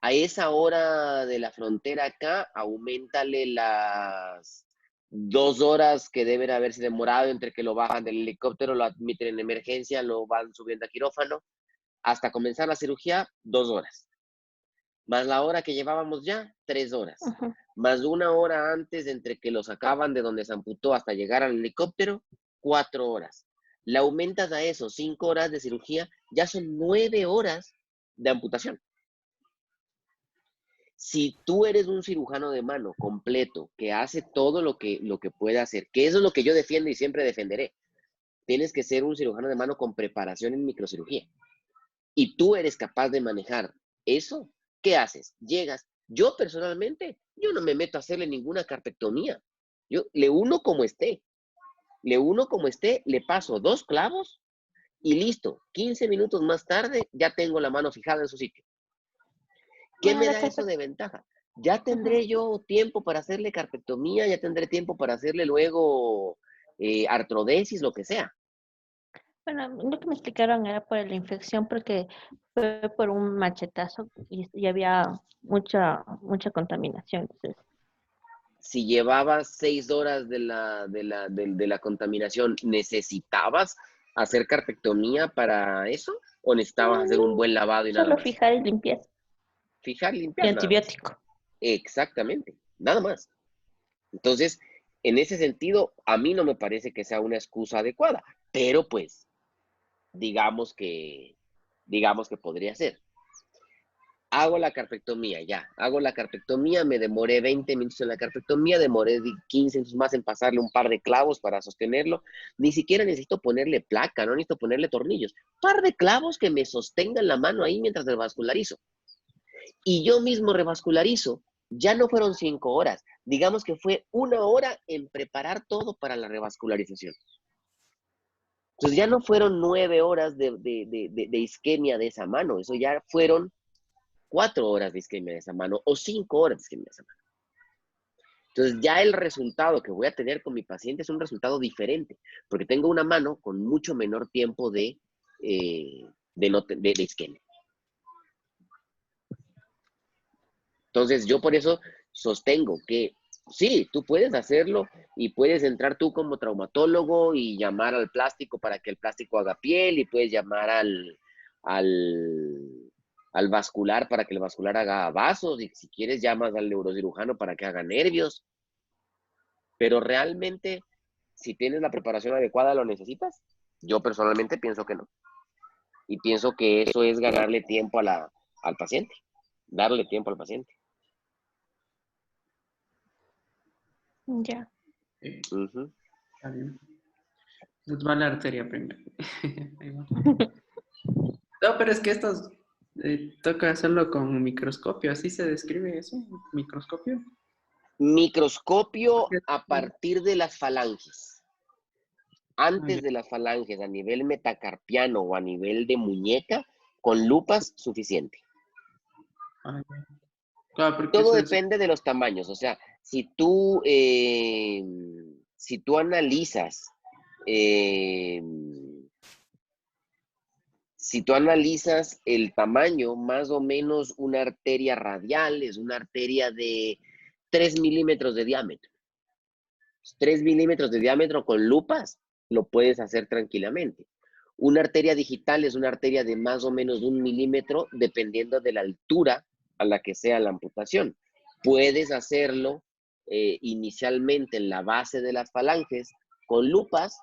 A esa hora de la frontera acá, aumentale las 2 horas que deben haberse demorado entre que lo bajan del helicóptero, lo admiten en emergencia, lo van subiendo a quirófano, hasta comenzar la cirugía, 2 horas. Más la hora que llevábamos ya, 3 horas. Ujú. Más 1 hora antes entre que lo sacaban de donde se amputó hasta llegar al helicóptero, 4 horas. Le aumentas a eso 5 horas de cirugía, ya son 9 horas de amputación. Si tú eres un cirujano de mano completo, que hace todo lo que puede hacer, que eso es lo que yo defiendo y siempre defenderé, tienes que ser un cirujano de mano con preparación en microcirugía. Y tú eres capaz de manejar eso, ¿qué haces? Llegas. Yo personalmente, yo no me meto a hacerle ninguna carpectomía. Yo le uno como esté. Le paso 2 clavos y listo. 15 minutos más tarde ya tengo la mano fijada en su sitio. ¿Qué Bueno, me la da eso de ventaja? Ya tendré yo tiempo para hacerle carpectomía, ya tendré tiempo para hacerle luego artrodesis, lo que sea. Bueno, lo que me explicaron era por la infección, porque fue por un machetazo y había mucha contaminación. Entonces, Si llevabas 6 horas de la contaminación, ¿necesitabas hacer carpectomía para eso? ¿O necesitabas hacer un no, buen lavado y nada solo más? fijar y limpieza Fijar, y limpiar, nada más. antibiótico. Exactamente, nada más. Entonces, en ese sentido, a mí no me parece que sea una excusa adecuada, pero pues, digamos que, digamos que podría ser. Hago la carpectomía, ya. Hago la carpectomía, me demoré 20 minutos en la carpectomía, demoré 15 minutos más en pasarle un par de clavos para sostenerlo. Ni siquiera necesito ponerle placa, no necesito ponerle tornillos. Par de clavos que me sostengan la mano ahí mientras revascularizo. Y yo mismo revascularizo. Ya no fueron 5 horas. Digamos que fue 1 hora en preparar todo para la revascularización. Entonces ya no fueron 9 horas de isquemia de esa mano. Eso ya fueron 4 horas de isquemia de esa mano o 5 horas de isquemia de esa mano. Entonces ya el resultado que voy a tener con mi paciente es un resultado diferente, porque tengo una mano con mucho menor tiempo de isquemia. Entonces yo por eso sostengo que sí, tú puedes hacerlo y puedes entrar tú como traumatólogo y llamar al plástico para que el plástico haga piel y puedes llamar al vascular para que el vascular haga vasos y si quieres llamas al neurocirujano para que haga nervios. Pero realmente, si tienes la preparación adecuada, ¿lo necesitas? Yo personalmente pienso que no. Y pienso que eso es ganarle tiempo al paciente, darle tiempo al paciente. Ya. Sí, Ujú. está bien. Nos va la arteria primero. Ahí va. No, pero es que estos toca hacerlo con microscopio, así se describe eso, microscopio. Microscopio Porque- a partir de las falanges. Ah, ya. Antes de las falanges, a nivel metacarpiano o a nivel de muñeca, con lupas suficiente. Ah, ya. Claro, porque Todo eso es. depende de los tamaños. O sea, si tú analizas, eh, si tú analizas el tamaño, más o menos una arteria radial es una arteria de 3 milímetros de diámetro. 3 milímetros de diámetro con lupas lo puedes hacer tranquilamente. Una arteria digital es una arteria de más o menos 1 milímetro dependiendo de la altura a la que sea la amputación. Puedes hacerlo inicialmente en la base de las falanges con lupas,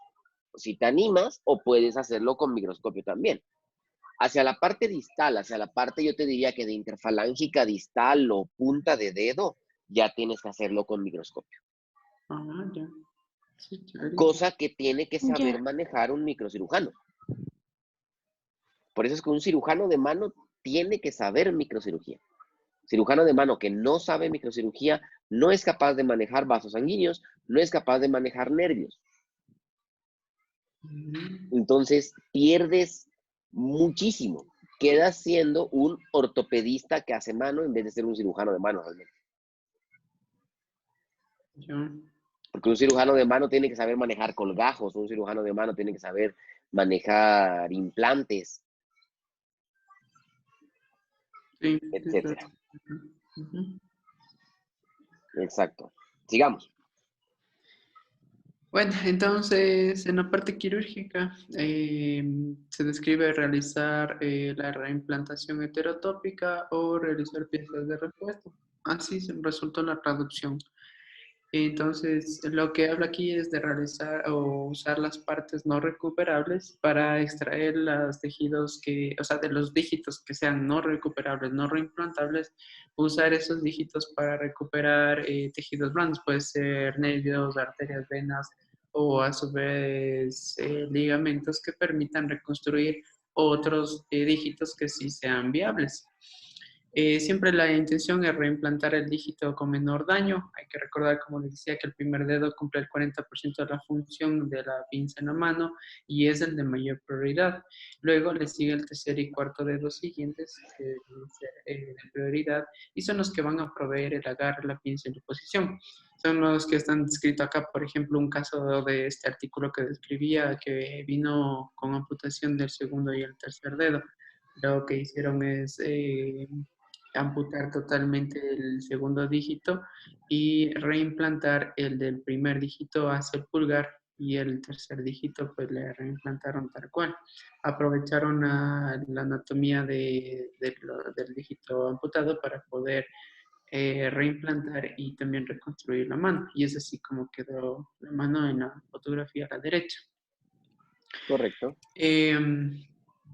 si te animas, o puedes hacerlo con microscopio también. Hacia la parte distal, hacia la parte yo te diría que de interfalángica distal o punta de dedo, ya tienes que hacerlo con microscopio. Ah, ya. Sí, chévere. Cosa que tiene que saber Ya. manejar un microcirujano. Por eso es que un cirujano de mano tiene que saber microcirugía. Cirujano de mano que no sabe microcirugía no es capaz de manejar vasos sanguíneos, no es capaz de manejar nervios. Entonces pierdes muchísimo. Quedas siendo un ortopedista que hace mano en vez de ser un cirujano de mano realmente. Ya. Porque un cirujano de mano tiene que saber manejar colgajos, un cirujano de mano tiene que saber manejar implantes, Sí, sí, claro. etcétera. Ujú. Exacto. Sigamos. Bueno, entonces en la parte quirúrgica se describe realizar la reimplantación heterotópica o realizar piezas de repuesto. Así se resultó la traducción. Entonces, lo que habla aquí es de realizar o usar las partes no recuperables para extraer los tejidos que, o sea, de los dígitos que sean no recuperables, no reimplantables, usar esos dígitos para recuperar tejidos blandos, puede ser nervios, arterias, venas o a su vez ligamentos que permitan reconstruir otros dígitos que sí sean viables. Siempre la intención es reimplantar el dígito con menor daño. Hay que recordar, como les decía, que el primer dedo cumple el 40% de la función de la pinza en la mano y es el de mayor prioridad. Luego le sigue el tercer y cuarto dedos siguientes de prioridad y son los que van a proveer el agarre, la pinza y la posición. Son los que están descritos acá, por ejemplo, un caso de este artículo que describía que vino con amputación del segundo y el tercer dedo. Lo que hicieron es amputar totalmente el segundo dígito y reimplantar el del primer dígito hacia el pulgar y el tercer dígito pues le reimplantaron tal cual. Aprovecharon la anatomía del dígito amputado para poder reimplantar y también reconstruir la mano. Y es así como quedó la mano en la fotografía a la derecha. Correcto.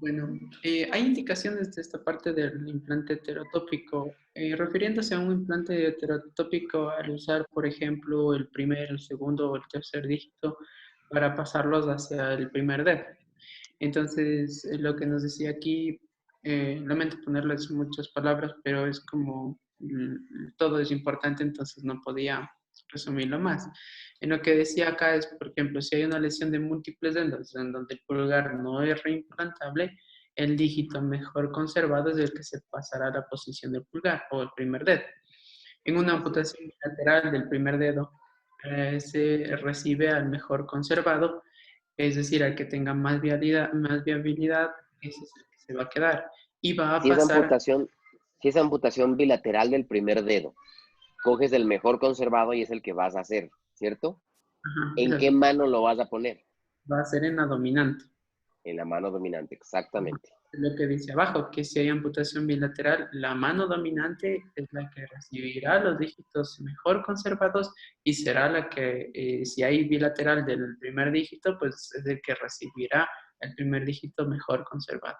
Bueno, hay indicaciones de esta parte del implante heterotópico. Refiriéndose a un implante heterotópico, al usar, por ejemplo, el primer, el segundo o el tercer dígito para pasarlos hacia el primer dedo. Entonces, lo que nos decía aquí, lamento ponerles muchas palabras, pero es como todo es importante, entonces no podía resumirlo más. En lo que decía acá es, por ejemplo, si hay una lesión de múltiples dedos en donde el pulgar no es reimplantable, el dígito mejor conservado es el que se pasará a la posición del pulgar o el primer dedo. En una amputación lateral del primer dedo, se recibe al mejor conservado, es decir, al que tenga más viabilidad, ese es el que se va a quedar. Y va a Si es pasar, amputación, si es amputación bilateral del primer dedo, coges el mejor conservado y es el que vas a hacer, ¿cierto? ajá, ¿En qué claro, mano lo vas a poner? va a ser en la dominante. En la mano dominante, exactamente. Lo que dice abajo, que si hay amputación bilateral, la mano dominante es la que recibirá los dígitos mejor conservados y será la que, si hay bilateral del primer dígito, pues es el que recibirá el primer dígito mejor conservado.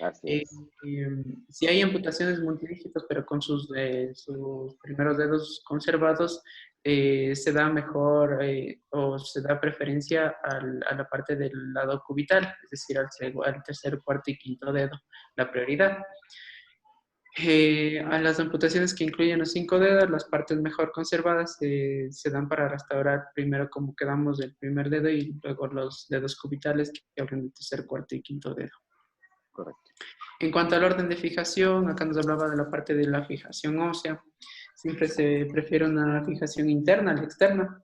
Así Eh, es. si hay amputaciones multidígitos, pero con sus primeros dedos conservados, se da mejor o se da preferencia a la parte del lado cubital, es decir, al tercer, cuarto y quinto dedo, la prioridad. A las amputaciones que incluyen los 5 dedos, las partes mejor conservadas se dan para restaurar primero como quedamos del primer dedo y luego los dedos cubitales que hablan del tercer, cuarto y quinto dedo. Correcto. En cuanto al orden de fijación, acá nos hablaba de la parte de la fijación ósea. Siempre se prefiere una fijación interna a la externa.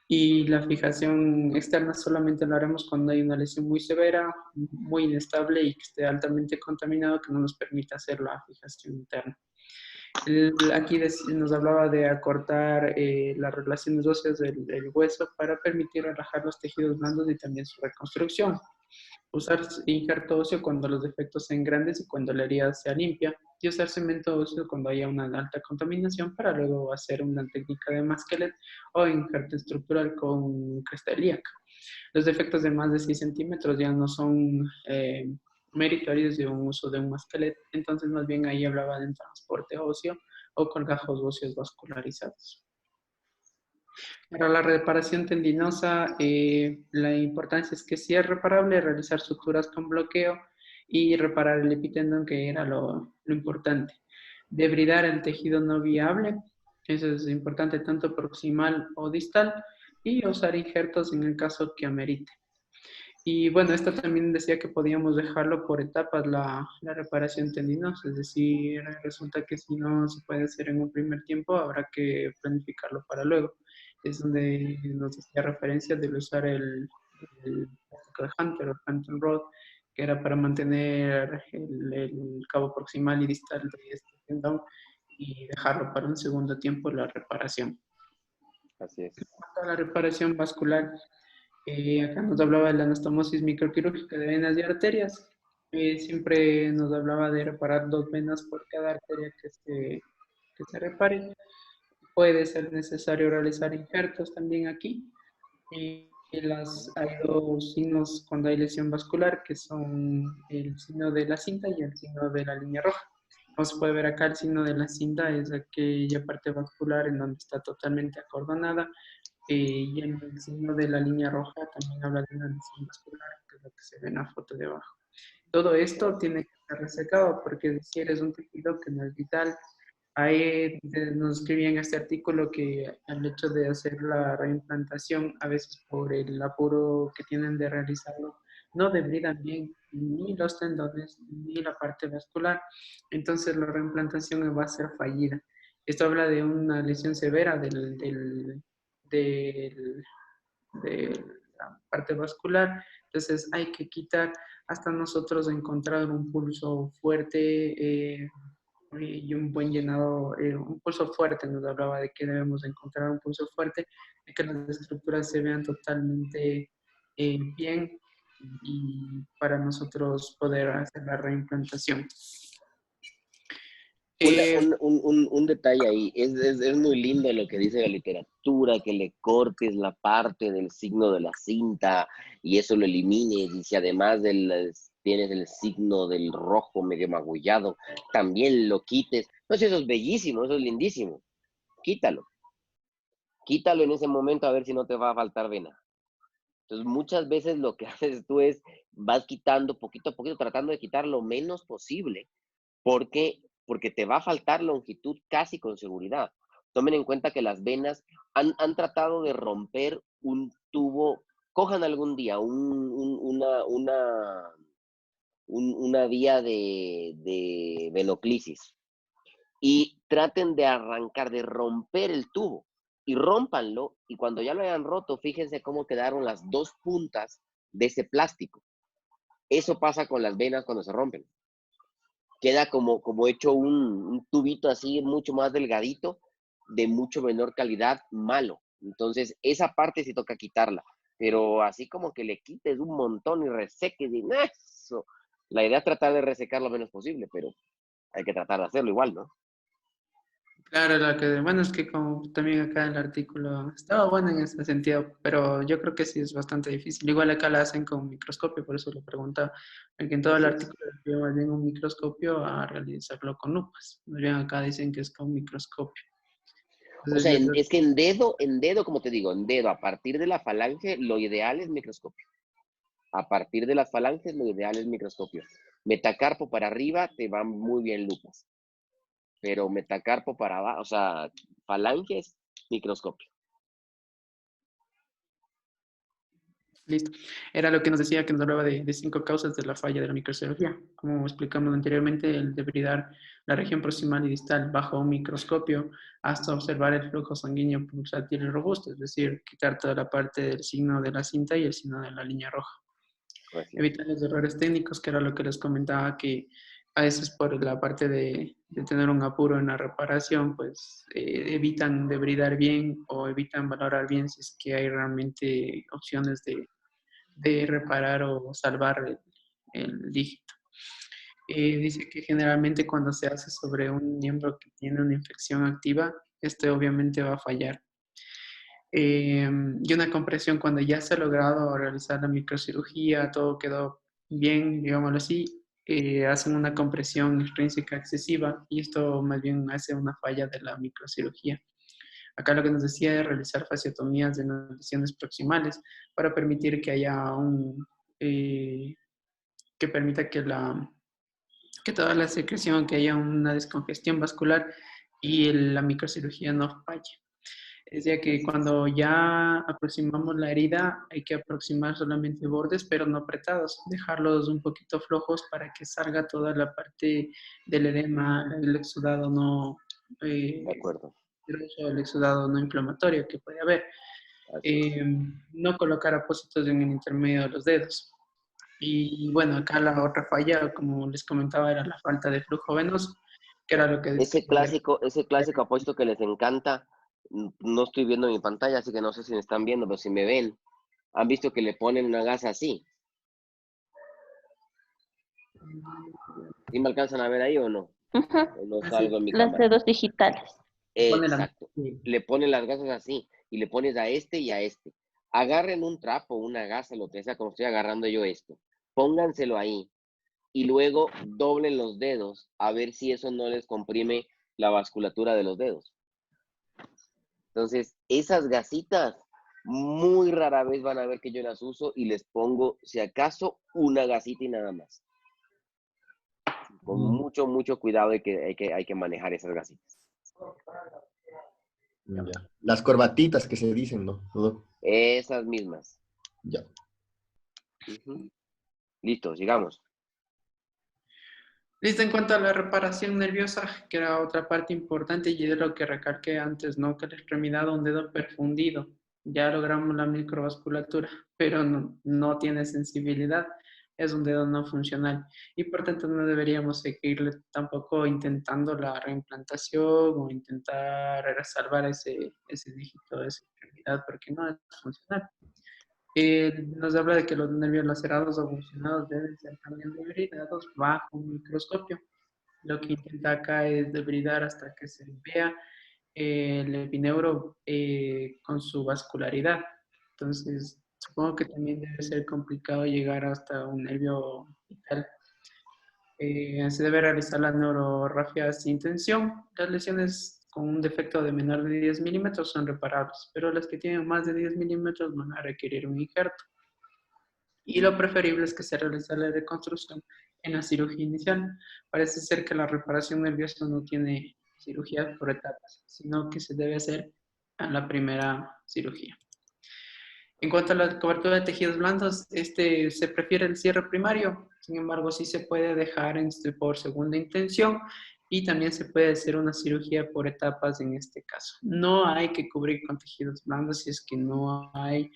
Y la fijación externa solamente lo haremos cuando hay una lesión muy severa, muy inestable y que esté altamente contaminado, que no nos permita hacer la fijación interna. Aquí nos hablaba de acortar las relaciones óseas del hueso para permitir relajar los tejidos blandos y también su reconstrucción. Usar injerto óseo cuando los defectos sean grandes y cuando la herida sea limpia. Y usar cemento óseo cuando haya una alta contaminación para luego hacer una técnica de masquelet o injerto estructural con cresta ilíaca. Los defectos de más de 6 centímetros ya no son meritorios de un uso de un masquelet, entonces más bien ahí hablaba de transporte óseo o colgajos óseos vascularizados. Para la reparación tendinosa, la importancia es que si es reparable, realizar suturas con bloqueo y reparar el epitendón, que era lo importante. Debridar el tejido no viable, eso es importante tanto proximal o distal, y usar injertos en el caso que amerite. Y bueno, esto también decía que podíamos dejarlo por etapas la reparación tendinosa, es decir, resulta que si no se puede hacer en un primer tiempo, habrá que planificarlo para luego. Es donde nos hacía referencia de usar el plástico de Hunter o Hunter Rod, que era para mantener el cabo proximal y distal de este tendón y dejarlo para un segundo tiempo la reparación. Así es. En cuanto a la reparación vascular, acá nos hablaba de la anastomosis microquirúrgica de venas y arterias. Siempre nos hablaba de reparar 2 venas por cada arteria que se repare. Puede ser necesario realizar injertos también aquí. Hay 2 signos cuando hay lesión vascular, que son el signo de la cinta y el signo de la línea roja. Como se puede ver acá, el signo de la cinta es aquella parte vascular en donde está totalmente acordonada, y el signo de la línea roja también habla de una lesión vascular, que es lo que se ve en la foto de abajo. Todo esto tiene que estar resecado, porque si eres un tejido que no es vital, ahí nos escribía en este artículo que el hecho de hacer la reimplantación, a veces por el apuro que tienen de realizarlo, no debridan bien ni los tendones ni la parte vascular. Entonces la reimplantación va a ser fallida. Esto habla de una lesión severa de la parte vascular. Entonces hay que quitar hasta nosotros encontrar un pulso fuerte, y un buen llenado, un pulso fuerte. Nos hablaba de que debemos encontrar un pulso fuerte, de que las estructuras se vean totalmente bien, y para nosotros poder hacer la reimplantación. Un detalle ahí, es muy lindo lo que dice la literatura, que le cortes la parte del signo de la cinta y eso lo elimines, y si además tienes el signo del rojo medio magullado, también lo quites. No sé, eso es bellísimo, eso es lindísimo. Quítalo en ese momento a ver si no te va a faltar vena. Entonces muchas veces lo que haces tú es, vas quitando poquito a poquito, tratando de quitar lo menos posible, porque te va a faltar longitud casi con seguridad. Tomen en cuenta que las venas han tratado de romper un tubo, cojan algún día una vía de venoclisis y traten de arrancar, de romper el tubo y rómpanlo, y cuando ya lo hayan roto, fíjense cómo quedaron las 2 puntas de ese plástico. Eso pasa con las venas cuando se rompen. Queda como hecho un tubito así mucho más delgadito, de mucho menor calidad, malo. Entonces, esa parte sí toca quitarla. Pero así como que le quites un montón y reseques, y eso. La idea es tratar de resecar lo menos posible, pero hay que tratar de hacerlo igual, ¿no? Claro, bueno, es que como también acá el artículo estaba bueno en ese sentido, pero yo creo que sí es bastante difícil. Igual acá la hacen con microscopio, por eso lo preguntaba, porque en todo el artículo lleva bien un microscopio a realizarlo con lupas. Más bien acá dicen que es con microscopio. O sea, Entonces, es que en dedo, como te digo, en dedo, a partir de la falange, lo ideal es microscopio. A partir de las falanges, lo ideal es microscopio. Metacarpo para arriba, te van muy bien lupas. Pero metacarpo para abajo, o sea, falanges, microscopio. listo. Era lo que nos decía, que nos hablaba de 5 causas de la falla de la microcirugía. Como explicamos anteriormente, el debridar la región proximal y distal bajo un microscopio hasta observar el flujo sanguíneo pulsátil y robusto, es decir, quitar toda la parte del signo de la cinta y el signo de la línea roja. Evitar los errores técnicos, que era lo que les comentaba, que a veces por la parte de tener un apuro en la reparación, pues evitan debridar bien o evitan valorar bien si es que hay realmente opciones de reparar o salvar el dígito. Dice que generalmente cuando se hace sobre un miembro que tiene una infección activa, este obviamente va a fallar. Y una compresión cuando ya se ha logrado realizar la microcirugía, todo quedó bien, digámoslo así, hacen una compresión extrínseca excesiva y esto más bien hace una falla de la microcirugía. Acá lo que nos decía es realizar fasciotomías de las lesiones proximales para permitir que haya que permita que toda la secreción, que haya una descongestión vascular y la microcirugía no falle. Es decir, que cuando ya aproximamos la herida, hay que aproximar solamente bordes, pero no apretados, dejarlos un poquito flojos para que salga toda la parte del edema, el exudado no, De acuerdo. el exudado no inflamatorio que puede haber. Así es. No colocar apósitos en el intermedio de los dedos. Y bueno, acá la otra falla, como les comentaba, era la falta de flujo venoso, que era lo que... Ese clásico apósito que les encanta, no estoy viendo mi pantalla, así que no sé si me están viendo, pero si me ven, han visto que le ponen una gasa así. ¿Sí me alcanzan a ver ahí o no? Ujú. ¿O no salgo en mi Los cámara? dedos digitales. Exacto. Le ponen las gasas así y le pones a este y a este. Agarren un trapo, una gasa, lo que sea, como estoy agarrando yo esto. Pónganselo ahí y luego doblen los dedos a ver si eso no les comprime la vasculatura de los dedos. Entonces, esas gasitas muy rara vez van a ver que yo las uso y les pongo, si acaso, una gasita y nada más. Con mucho cuidado hay que manejar esas gasitas. Ya. Las corbatitas que se dicen, ¿no? Todo. Esas mismas. Ya. Listo, sigamos. Listo, en cuanto a la reparación nerviosa, que era otra parte importante y es lo que recalqué antes, ¿no? Que la extremidad de un dedo perfundido, ya logramos la microvasculatura, pero no tiene sensibilidad, es un dedo no funcional y por tanto no deberíamos seguirle tampoco intentando la reimplantación o intentar salvar ese dígito, esa extremidad, porque no es funcional. Nos habla de que los nervios lacerados o fusionados deben ser también debridados bajo un microscopio. Lo que intenta acá es debridar hasta que se vea el epineuro con su vascularidad. Entonces, supongo que también debe ser complicado llegar hasta un nervio vital. Se debe realizar la neurorrafia sin tensión. Las lesiones con un defecto de menor de 10 milímetros son reparables, pero las que tienen más de 10 milímetros van a requerir un injerto. Y lo preferible es que se realice la reconstrucción en la cirugía inicial. Parece ser que la reparación nerviosa no tiene cirugía por etapas, sino que se debe hacer en la primera cirugía. En cuanto a la cobertura de tejidos blandos, se prefiere el cierre primario, sin embargo, sí se puede dejar por segunda intención y también se puede hacer una cirugía por etapas en este caso. No hay que cubrir con tejidos blandos si es que no hay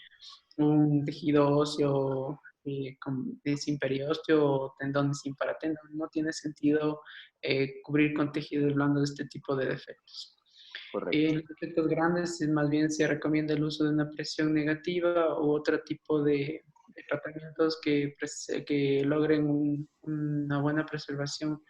un tejido óseo sin periósteo o tendones sin paratendón. No tiene sentido cubrir con tejidos blandos este tipo de defectos. Correcto. En los defectos grandes, más bien se recomienda el uso de una presión negativa u otro tipo de tratamientos que logren una buena preservación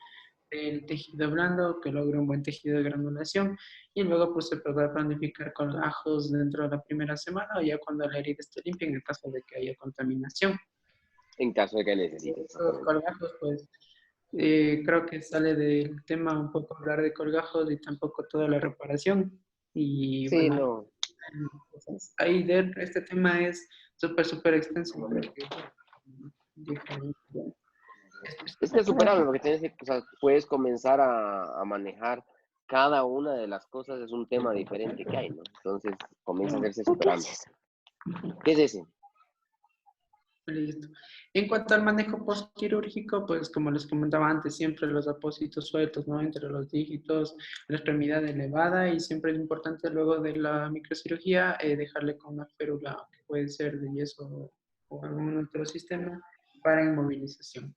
del tejido blando, que logre un buen tejido de granulación y luego pues se podrá planificar colgajos dentro de la primera semana o ya cuando la herida esté limpia en el caso de que haya contaminación. En caso de que necesites. Los colgajos pues creo que sale del tema un poco hablar de colgajos y tampoco toda la reparación y Sí, bueno, no. entonces, ahí este tema es súper extenso. Es que es superable porque tienes que, o sea, puedes comenzar a manejar cada una de las cosas, es un tema diferente que hay, ¿no? Entonces comienza a hacerse superable. ¿Qué es ese? Listo. En cuanto al manejo postquirúrgico, pues como les comentaba antes, siempre los apósitos sueltos, ¿no? Entre los dígitos, la extremidad elevada y siempre es importante luego de la microcirugía dejarle con una férula que puede ser de yeso o algún otro sistema para inmovilización.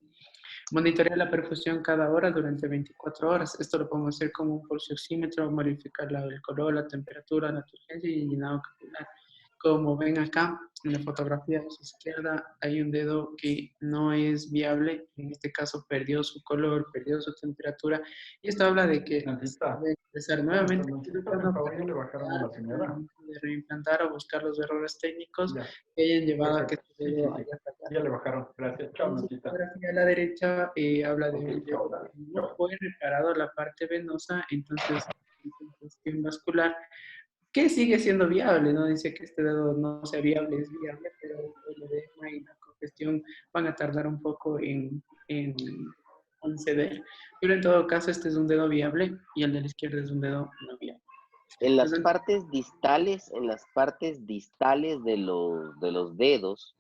Monitorear la perfusión cada hora durante 24 horas. Esto lo podemos hacer con un pulso oxímetro, modificar el color, la temperatura, la turgencia y el llenado capilar. Como ven acá en la fotografía de su izquierda, hay un dedo que no es viable. En este caso perdió su color, perdió su temperatura. Y esto habla de que debe empezar nuevamente de reimplantar o buscar los errores técnicos que hayan llevado a que este dedo haya fallado. Ya le bajaron. Gracias. Chao, La Notita. fotografía a la derecha habla de un dedo que no fue reparado la parte venosa, entonces la cuestión vascular que sigue siendo viable, no dice que este dedo no sea viable, es viable, pero el edema y la congestión van a tardar un poco en ceder. Pero en todo caso, este es un dedo viable y el de la izquierda es un dedo no viable. En las Entonces, partes distales, de los dedos,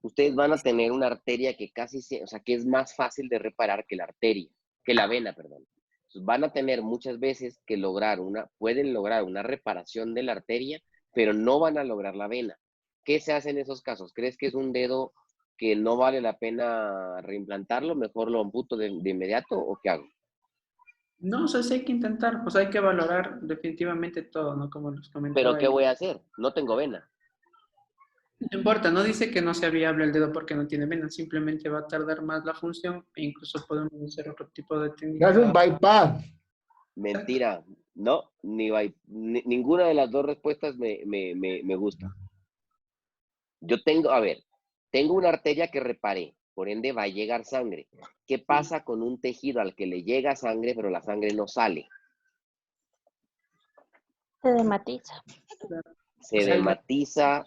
ustedes van a tener una arteria que o sea, que es más fácil de reparar que la arteria, que la vena, perdón. Entonces, van a tener muchas veces que pueden lograr una reparación de la arteria, pero no van a lograr la vena. ¿Qué se hace en esos casos? ¿Crees que es un dedo que no vale la pena reimplantarlo? ¿Mejor lo amputo de inmediato o qué hago? no, o sea, sí hay que intentar, pues hay que valorar definitivamente todo, ¿no? Como les comentaba ¿Pero qué ahí. voy a hacer? No tengo vena. No importa, no dice que no sea viable el dedo porque no tiene vena, simplemente va a tardar más la función e incluso podemos hacer otro tipo de Es un técnica. bypass. Mentira. No, ninguna de las dos respuestas me gusta. Tengo una arteria que reparé, por ende va a llegar sangre. ¿Qué pasa con un tejido al que le llega sangre, pero la sangre no sale? Se dematiza. Se O sea, dematiza,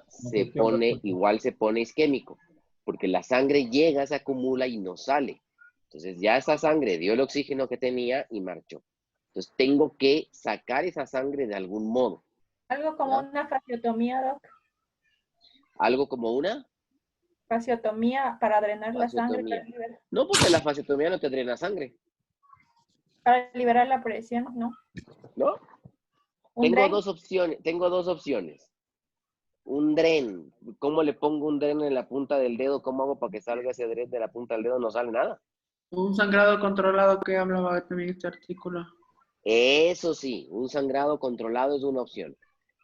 igual se pone isquémico, porque la sangre llega, se acumula y no sale. Entonces ya esa sangre dio el oxígeno que tenía y marchó. Entonces tengo que sacar esa sangre de algún modo. Algo como ¿Ya? una fasciotomía, Doc. Algo como una Fasciotomía para drenar la sangre, fasciotomía. No, porque la fasciotomía no te drena sangre, para liberar la presión, ¿no? ¿no? Un Tengo dren. dos opciones. Un dren. ¿Cómo le pongo un dren en la punta del dedo? ¿Cómo hago para que salga ese dren de la punta del dedo? No sale nada. un sangrado controlado que hablaba también este artículo. Eso sí, un sangrado controlado es una opción.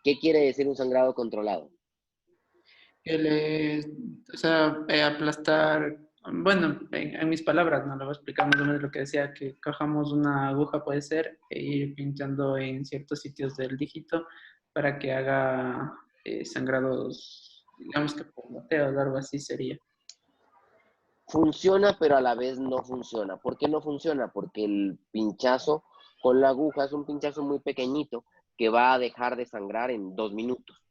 ¿Qué quiere decir un sangrado controlado? Que o sea, aplastar, bueno, en mis palabras, no lo voy a explicar más o menos lo que decía, que cojamos una aguja, puede ser, e ir pinchando en ciertos sitios del dígito para que haga sangrados, digamos que por goteos, algo así sería. Funciona, pero a la vez no funciona. ¿Por qué no funciona? Porque el pinchazo con la aguja es un pinchazo muy pequeñito que va a dejar de sangrar en 2 minutos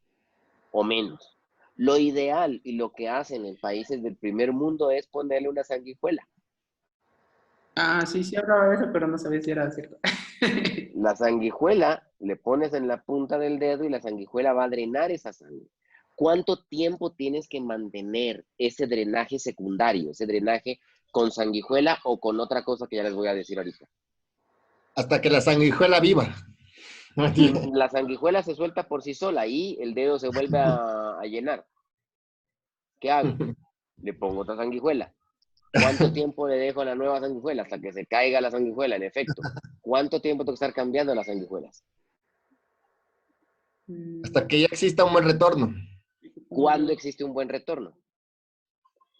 o menos. Lo ideal y lo que hacen en países del primer mundo es ponerle una sanguijuela. Ah, sí, sí hablaba de eso, pero no sabía si era cierto. La sanguijuela le pones en la punta del dedo y la sanguijuela va a drenar esa sangre. ¿Cuánto tiempo tienes que mantener ese drenaje secundario, ese drenaje con sanguijuela o con otra cosa que ya les voy a decir ahorita? Hasta que la sanguijuela viva. La sanguijuela se suelta por sí sola y el dedo se vuelve a llenar. ¿Qué hago? Le pongo otra sanguijuela. ¿Cuánto tiempo le dejo a la nueva sanguijuela? Hasta que se caiga la sanguijuela, en efecto. ¿Cuánto tiempo tengo que estar cambiando las sanguijuelas? Hasta que ya exista un buen retorno. ¿Cuándo existe un buen retorno?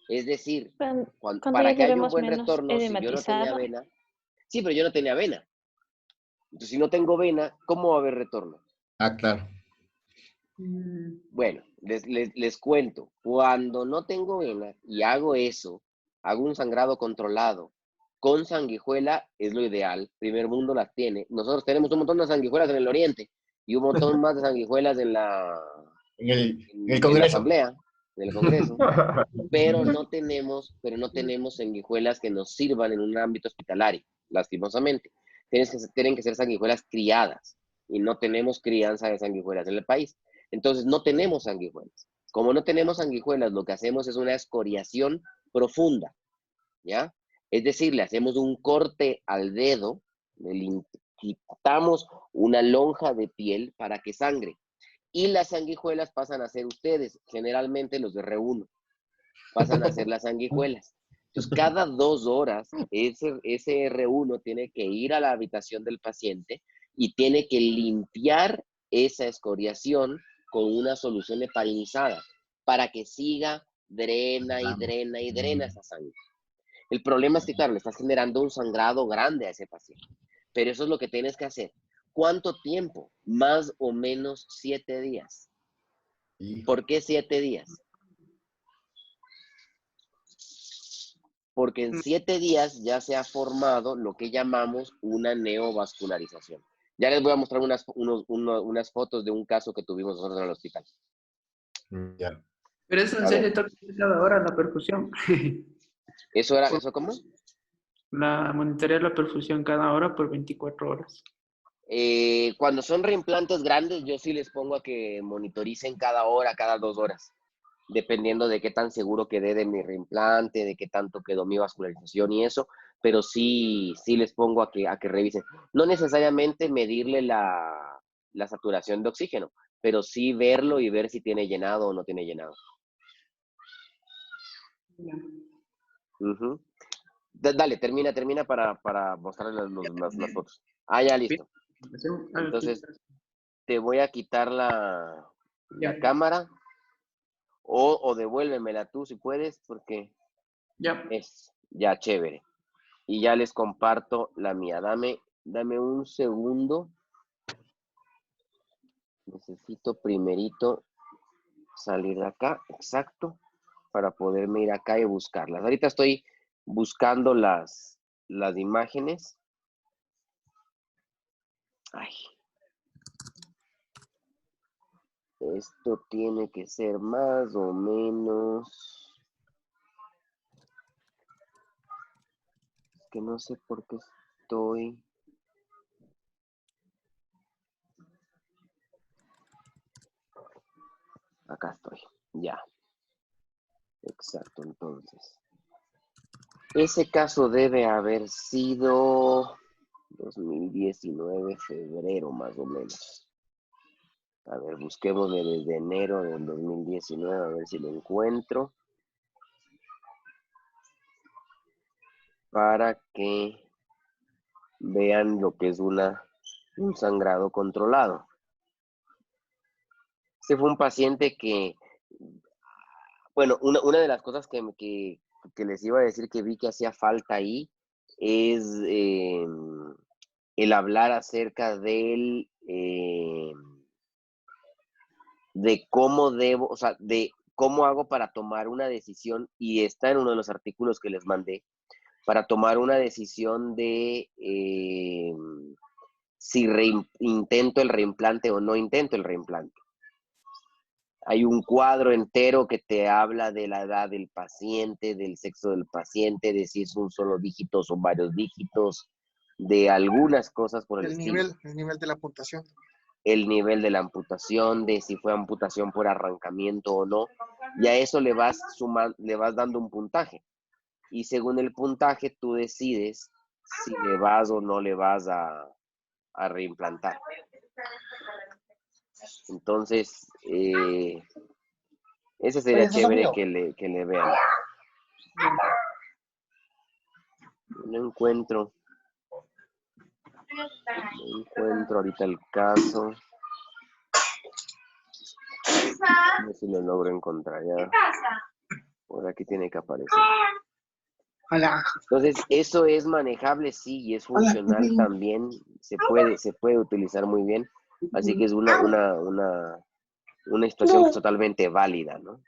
Es decir, Cuando para ya que haya un llevemos buen menos retorno, si yo no tenía edematizado, vena, sí, pero yo no tenía vena. Entonces, si no tengo vena, ¿cómo va a haber retorno? Ah, claro. Bueno, les cuento. Cuando no tengo vena y hago eso, hago un sangrado controlado con sanguijuela, es lo ideal. Primer mundo las tiene. Nosotros tenemos un montón de sanguijuelas en el oriente y un montón más de sanguijuelas en la En el en la Congreso. asamblea, en el Congreso, pero no tenemos sanguijuelas que nos sirvan en un ámbito hospitalario, lastimosamente. Tienen que ser sanguijuelas criadas y no tenemos crianza de sanguijuelas en el país. Entonces no tenemos sanguijuelas. Como no tenemos sanguijuelas, lo que hacemos es una escoriación profunda, ¿ya? Es decir, le hacemos un corte al dedo, le quitamos una lonja de piel para que sangre. Y las sanguijuelas pasan a ser ustedes, generalmente los de R1, pasan a ser las sanguijuelas. Entonces, cada 2 horas, ese R1 tiene que ir a la habitación del paciente y tiene que limpiar esa escoriación con una solución heparinizada para que siga, drena y drena y drena esa sangre. El problema es que, claro, le estás generando un sangrado grande a ese paciente. Pero eso es lo que tienes que hacer. ¿Cuánto tiempo? Más o menos 7 días. ¿Por qué 7 días? Porque en 7 días ya se ha formado lo que llamamos una neovascularización. Ya les voy a mostrar unas fotos de un caso que tuvimos nosotros en el hospital. Ya. Pero eso en A serio ver. toca cada hora la perfusión. ¿Eso cómo? La monitorear la perfusión cada hora por 24 horas. Cuando son reimplantes grandes, yo sí les pongo a que monitoricen cada hora, cada 2 horas, dependiendo de qué tan seguro quedé de mi reimplante, de qué tanto quedó mi vascularización y eso, pero sí les pongo a que revisen. No necesariamente medirle la saturación de oxígeno, pero sí verlo y ver si tiene llenado o no tiene llenado. Uh-huh. Dale, termina para mostrarles las fotos. Ah, ya, listo. Entonces, te voy a quitar la cámara o devuélvemela tú si puedes, porque es ya chévere. Y ya les comparto la mía. Dame un segundo. Necesito primerito salir de acá, exacto, para poderme ir acá y buscarlas. Ahorita estoy buscando las imágenes. Ay. Esto tiene que ser más o menos. Es que no sé por qué estoy. Acá estoy, ya. Exacto, entonces. Ese caso debe haber sido 2019, febrero más o menos. A ver, busquémosle desde enero del 2019, a ver si lo encuentro. Para que vean lo que es un sangrado controlado. Este fue un paciente que, bueno, una de las cosas que les iba a decir que vi que hacía falta ahí es el hablar acerca de cómo debo, o sea, de cómo hago para tomar una decisión, y está en uno de los artículos que les mandé, para tomar una decisión de si intento el reimplante o no intento el reimplante. Hay un cuadro entero que te habla de la edad del paciente, del sexo del paciente, de si es un solo dígito o varios dígitos, de algunas cosas por el estilo. El nivel de la amputación. El nivel de la amputación, de si fue amputación por arrancamiento o no. Y a eso le vas dando un puntaje. Y según el puntaje tú decides si le vas o no le vas a reimplantar. Entonces, ese sería chévere que le vean. No encuentro ahorita el caso. No sé si lo logro encontrar ya. Por aquí tiene que aparecer. Hola. Entonces, eso es manejable, sí, y es funcional también. Se puede utilizar muy bien. Así que es una situación totalmente válida, ¿no?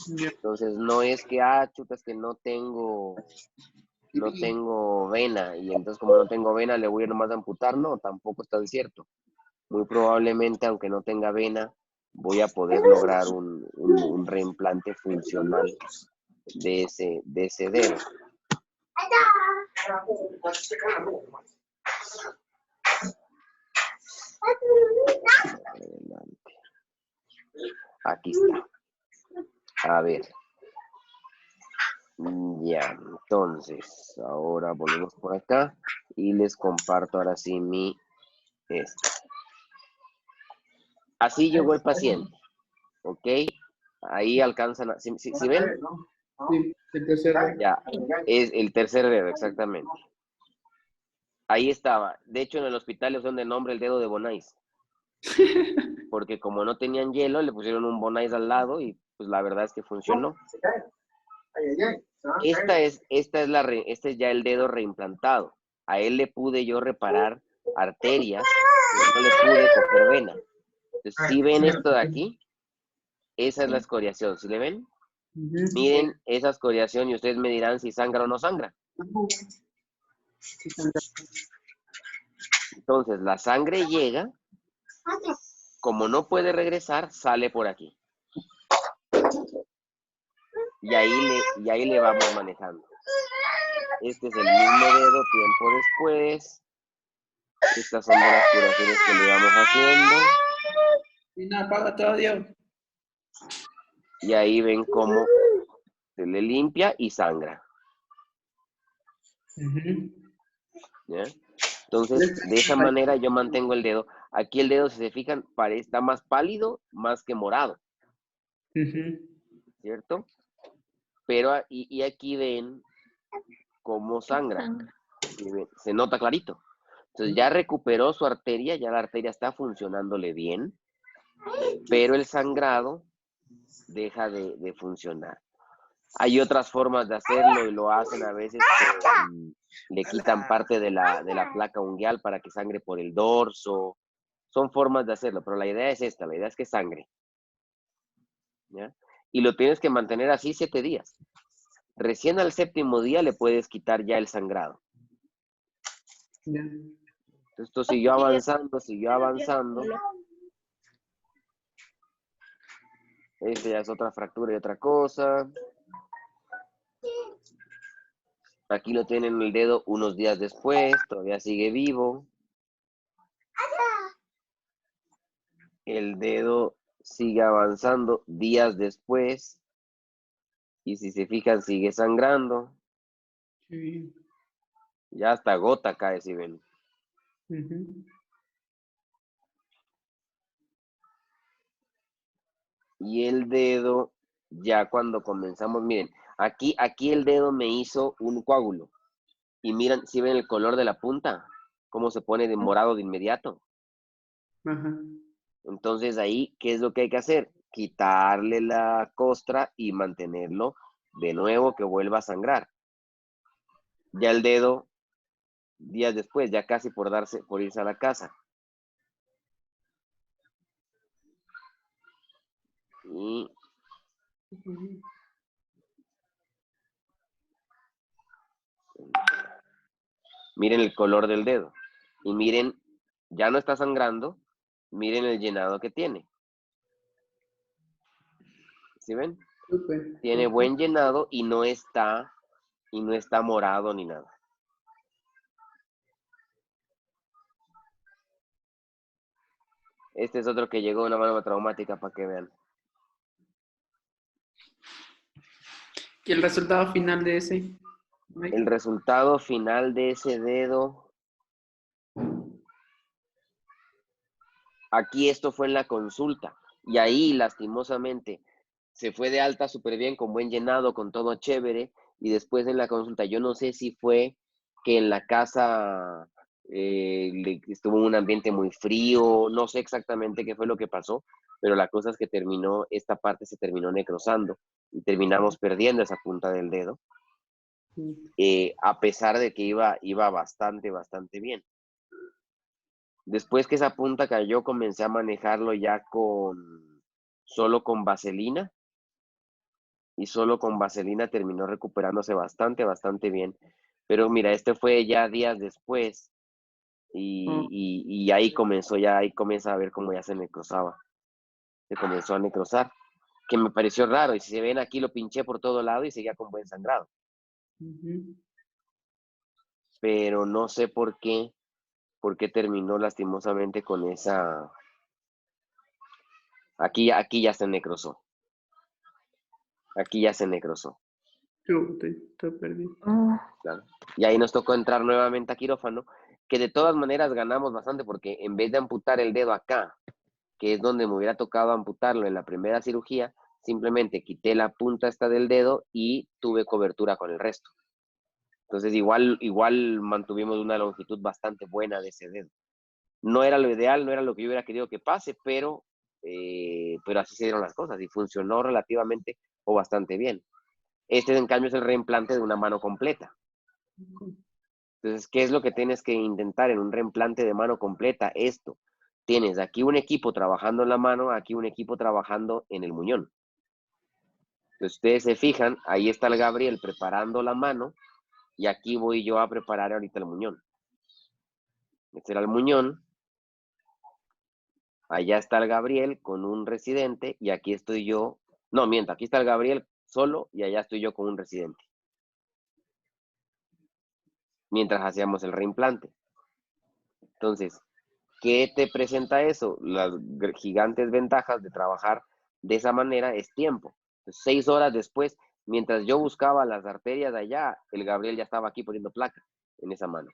Entonces, no es que, chutas, que no tengo vena, y entonces como no tengo vena le voy a nomás a amputar. No, tampoco es tan cierto. Muy probablemente, aunque no tenga vena, voy a poder lograr un reimplante funcional de ese dedo. Aquí está. A ver. Ya, entonces, ahora volvemos por acá y les comparto ahora sí mi Así llegó el paciente, ¿ok? Ahí alcanzan, ¿sí ven? Sí, el tercer dedo. Ya, es el tercer dedo, exactamente. Ahí estaba. De hecho, en el hospital le usan de nombre el dedo de Bonais. Porque como no tenían hielo, le pusieron un Bonais al lado y pues la verdad es que funcionó. Este es ya el dedo reimplantado. A él le pude yo reparar arterias, pero no le pude coger vena. Entonces, si ven esto de aquí, esa es la escoriación. ¿Sí le ven? Miren esa escoriación y ustedes me dirán si sangra o no sangra. Entonces, la sangre llega, como no puede regresar, sale por aquí. Y ahí le vamos manejando. Este es el mismo dedo tiempo después. Estas son de las curaciones que le vamos haciendo. Y no, apaga todo, Dios. Y ahí ven cómo se le limpia y sangra. ¿Ya? Entonces, de esa manera yo mantengo el dedo. Aquí el dedo, si se fijan, está más pálido, más que morado, ¿cierto? Pero, y aquí ven cómo sangra. Se nota clarito. Entonces, ya recuperó su arteria, ya la arteria está funcionándole bien, pero el sangrado deja de funcionar. Hay otras formas de hacerlo y lo hacen a veces le quitan parte de la placa unguial para que sangre por el dorso. Son formas de hacerlo, pero la idea es esta, la idea es que sangre. ¿Ya? Y lo tienes que mantener así 7 días. Recién al 7º día le puedes quitar ya el sangrado. Entonces, esto siguió avanzando, siguió avanzando. Esta ya es otra fractura y otra cosa. Aquí lo tienen el dedo unos días después, todavía sigue vivo. El dedo sigue avanzando días después. Y si se fijan, sigue sangrando. Sí. Ya hasta gota cae, si ven. Y el dedo, ya cuando comenzamos, miren, aquí el dedo me hizo un coágulo. Y miren, si ven el color de la punta, cómo se pone de morado de inmediato. Entonces ahí, ¿qué es lo que hay que hacer? Quitarle la costra y mantenerlo de nuevo que vuelva a sangrar. Ya el dedo, días después, ya casi por irse a la casa. Y miren el color del dedo. Y miren, ya no está sangrando. Miren el llenado que tiene. ¿Sí ven? Súper. Tiene buen llenado y no está morado ni nada. Este es otro que llegó de una mano traumática para que vean. ¿Y el resultado final de ese? El resultado final de ese dedo. Aquí esto fue en la consulta. Y ahí, lastimosamente, se fue de alta súper bien, con buen llenado, con todo chévere. Y después en la consulta, yo no sé si fue que en la casa estuvo en un ambiente muy frío, no sé exactamente qué fue lo que pasó, pero la cosa es que esta parte se terminó necrosando y terminamos perdiendo esa punta del dedo, a pesar de que iba bastante bien. Después que esa punta cayó, comencé a manejarlo ya solo con vaselina. Y solo con vaselina terminó recuperándose bastante bien. Pero mira, este fue ya días después. Y ahí comienza a ver cómo ya se necrosaba. Se comenzó a necrosar. Que me pareció raro. Y si se ven aquí, lo pinché por todo lado y seguía con buen sangrado. Pero no sé por qué terminó lastimosamente con esa. Aquí ya se necrosó. Aquí ya se necrosó. Estoy perdido. Claro. Y ahí nos tocó entrar nuevamente a quirófano, que de todas maneras ganamos bastante porque en vez de amputar el dedo acá, que es donde me hubiera tocado amputarlo en la primera cirugía, simplemente quité la punta esta del dedo y tuve cobertura con el resto. Entonces igual mantuvimos una longitud bastante buena de ese dedo. No era lo ideal, no era lo que yo hubiera querido que pase, pero así se dieron las cosas y funcionó relativamente o bastante bien. Este, en cambio, es el reimplante de una mano completa. Entonces, ¿qué es lo que tienes que intentar en un reimplante de mano completa? Esto. Tienes aquí un equipo trabajando en la mano, aquí un equipo trabajando en el muñón. Entonces, ustedes se fijan, ahí está el Gabriel preparando la mano y aquí voy yo a preparar ahorita el muñón. Este era el Muñón. Allá está el Gabriel con un residente y aquí estoy yo. No, miento, aquí está el Gabriel solo y allá estoy yo con un residente. Mientras hacíamos el reimplante. Entonces, ¿qué te presenta eso? Las gigantes ventajas de trabajar de esa manera es tiempo. 6 horas después, mientras yo buscaba las arterias de allá, el Gabriel ya estaba aquí poniendo placa en esa mano.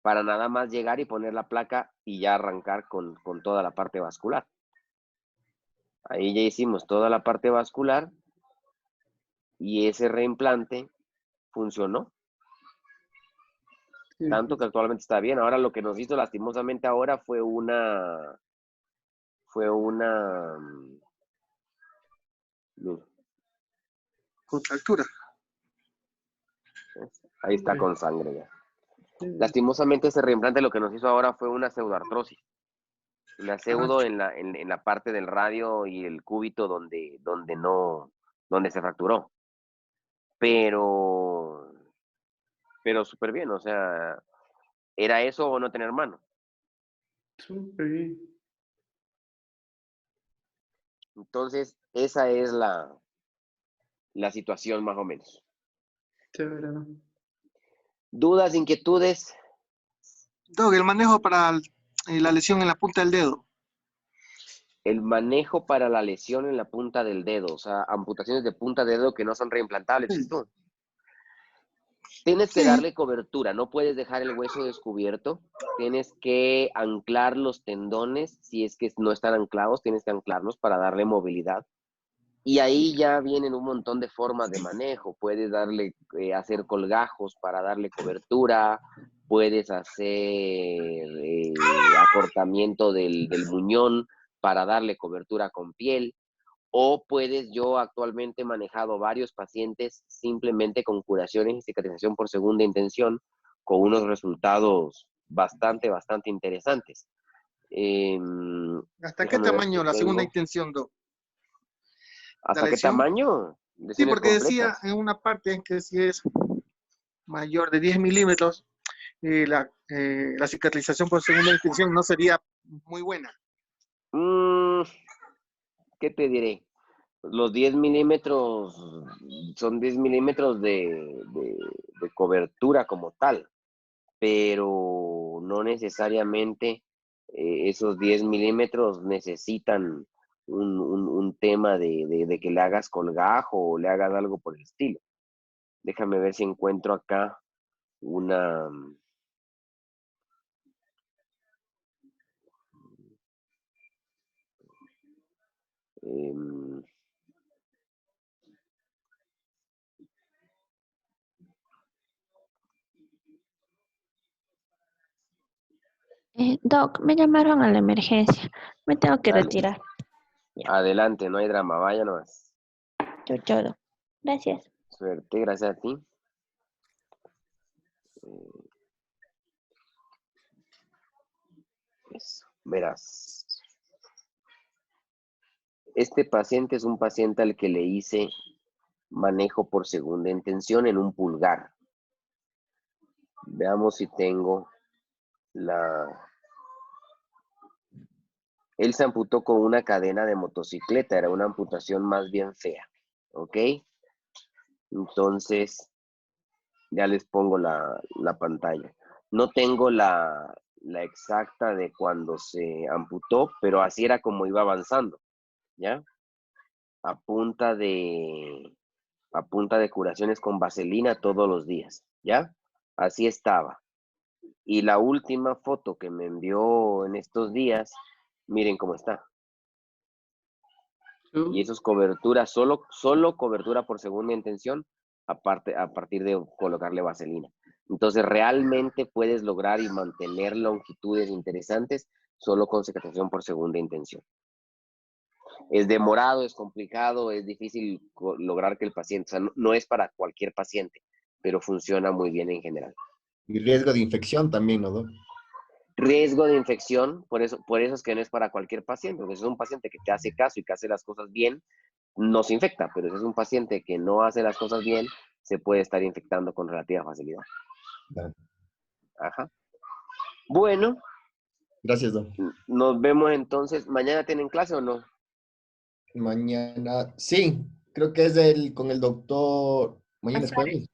Para nada más llegar y poner la placa y ya arrancar con toda la parte vascular. Ahí ya hicimos toda la parte vascular y ese reimplante funcionó. Sí, Tanto que actualmente está bien. Ahora lo que nos hizo lastimosamente ahora fue una Contractura. ahí está sí, con sangre ya. sí. Lastimosamente ese reimplante lo que nos hizo ahora fue una pseudoartrosis. Una pseudo en la parte del radio y el cúbito donde se fracturó. Pero súper bien, o sea, ¿era eso o no tener mano? Súper bien. Entonces, esa es la situación más o menos. Chévere, ¿no? ¿Dudas, inquietudes? Doc, el manejo para la lesión en la punta del dedo. El manejo para la lesión en la punta del dedo, o sea, amputaciones de punta de dedo que no son reimplantables, Sí. ¿sí tú? Tienes que Sí. darle cobertura, no puedes dejar el hueso descubierto, tienes que anclar los tendones, si es que no están anclados, tienes que anclarlos para darle movilidad. Y ahí ya vienen un montón de formas de manejo, puedes hacer colgajos para darle cobertura, puedes hacer acortamiento del muñón para darle cobertura con piel, o yo actualmente he manejado varios pacientes simplemente con curaciones y cicatrización por segunda intención, con unos resultados bastante interesantes. ¿Hasta qué Déjame ver tamaño si la segunda tengo. intención, Doc? ¿Hasta ¿La qué lesión? tamaño? Sí, Lesiones porque decía completas. en una parte que si es mayor de 10 milímetros, la cicatrización por segunda intención no sería muy buena. ¿Qué te diré? Los 10 milímetros son 10 milímetros de cobertura como tal, pero no necesariamente esos 10 milímetros necesitan un tema de que le hagas colgajo o le hagas algo por el estilo. Déjame ver si encuentro acá una. em, Doc, me llamaron a la emergencia. Me tengo que Dale. retirar. Adelante, no hay drama, vaya nomás. Chau, chau, Doc. Gracias. Suerte, gracias a ti. Eso, verás. Este paciente es un paciente al que le hice manejo por segunda intención en un pulgar. Veamos si tengo Él se amputó con una cadena de motocicleta, era una amputación más bien fea, ¿ok? Entonces, ya les pongo la pantalla. No tengo la exacta de cuando se amputó, pero así era como iba avanzando, ¿ya? A punta de curaciones con vaselina todos los días, ¿ya? Así estaba. Y la última foto que me envió en estos días, miren cómo está. Y eso es cobertura, solo cobertura por segunda intención, a partir de colocarle vaselina. Entonces, realmente puedes lograr y mantener longitudes interesantes solo con cicatrización por segunda intención. Es demorado, es complicado, es difícil lograr que el paciente, o sea, no es para cualquier paciente, pero funciona muy bien en general. Y riesgo de infección también, ¿no, Doc? Riesgo de infección, por eso es que no es para cualquier paciente, porque si es un paciente que te hace caso y que hace las cosas bien, no se infecta, pero si es un paciente que no hace las cosas bien, se puede estar infectando con relativa facilidad. Claro. Ajá. Bueno, Gracias, Doc. nos vemos entonces. ¿Mañana tienen clase o no? Mañana, sí, creo que es con el doctor. Mañana es Casares. jueves.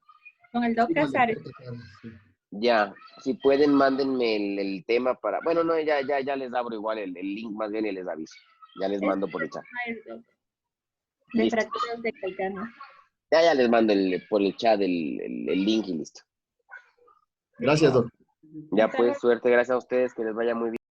Con el Sí, doctor con el Casares. doctor Casares, sí. Ya, si pueden, mándenme el tema para... Bueno, no, ya les abro igual el link más bien y les aviso. Ya les mando por el chat. De Listo. fracturas de calcáneo. Ya les mando por el chat el link y listo. Gracias, Doc. Ya pues, suerte, gracias a ustedes, que les vaya muy bien.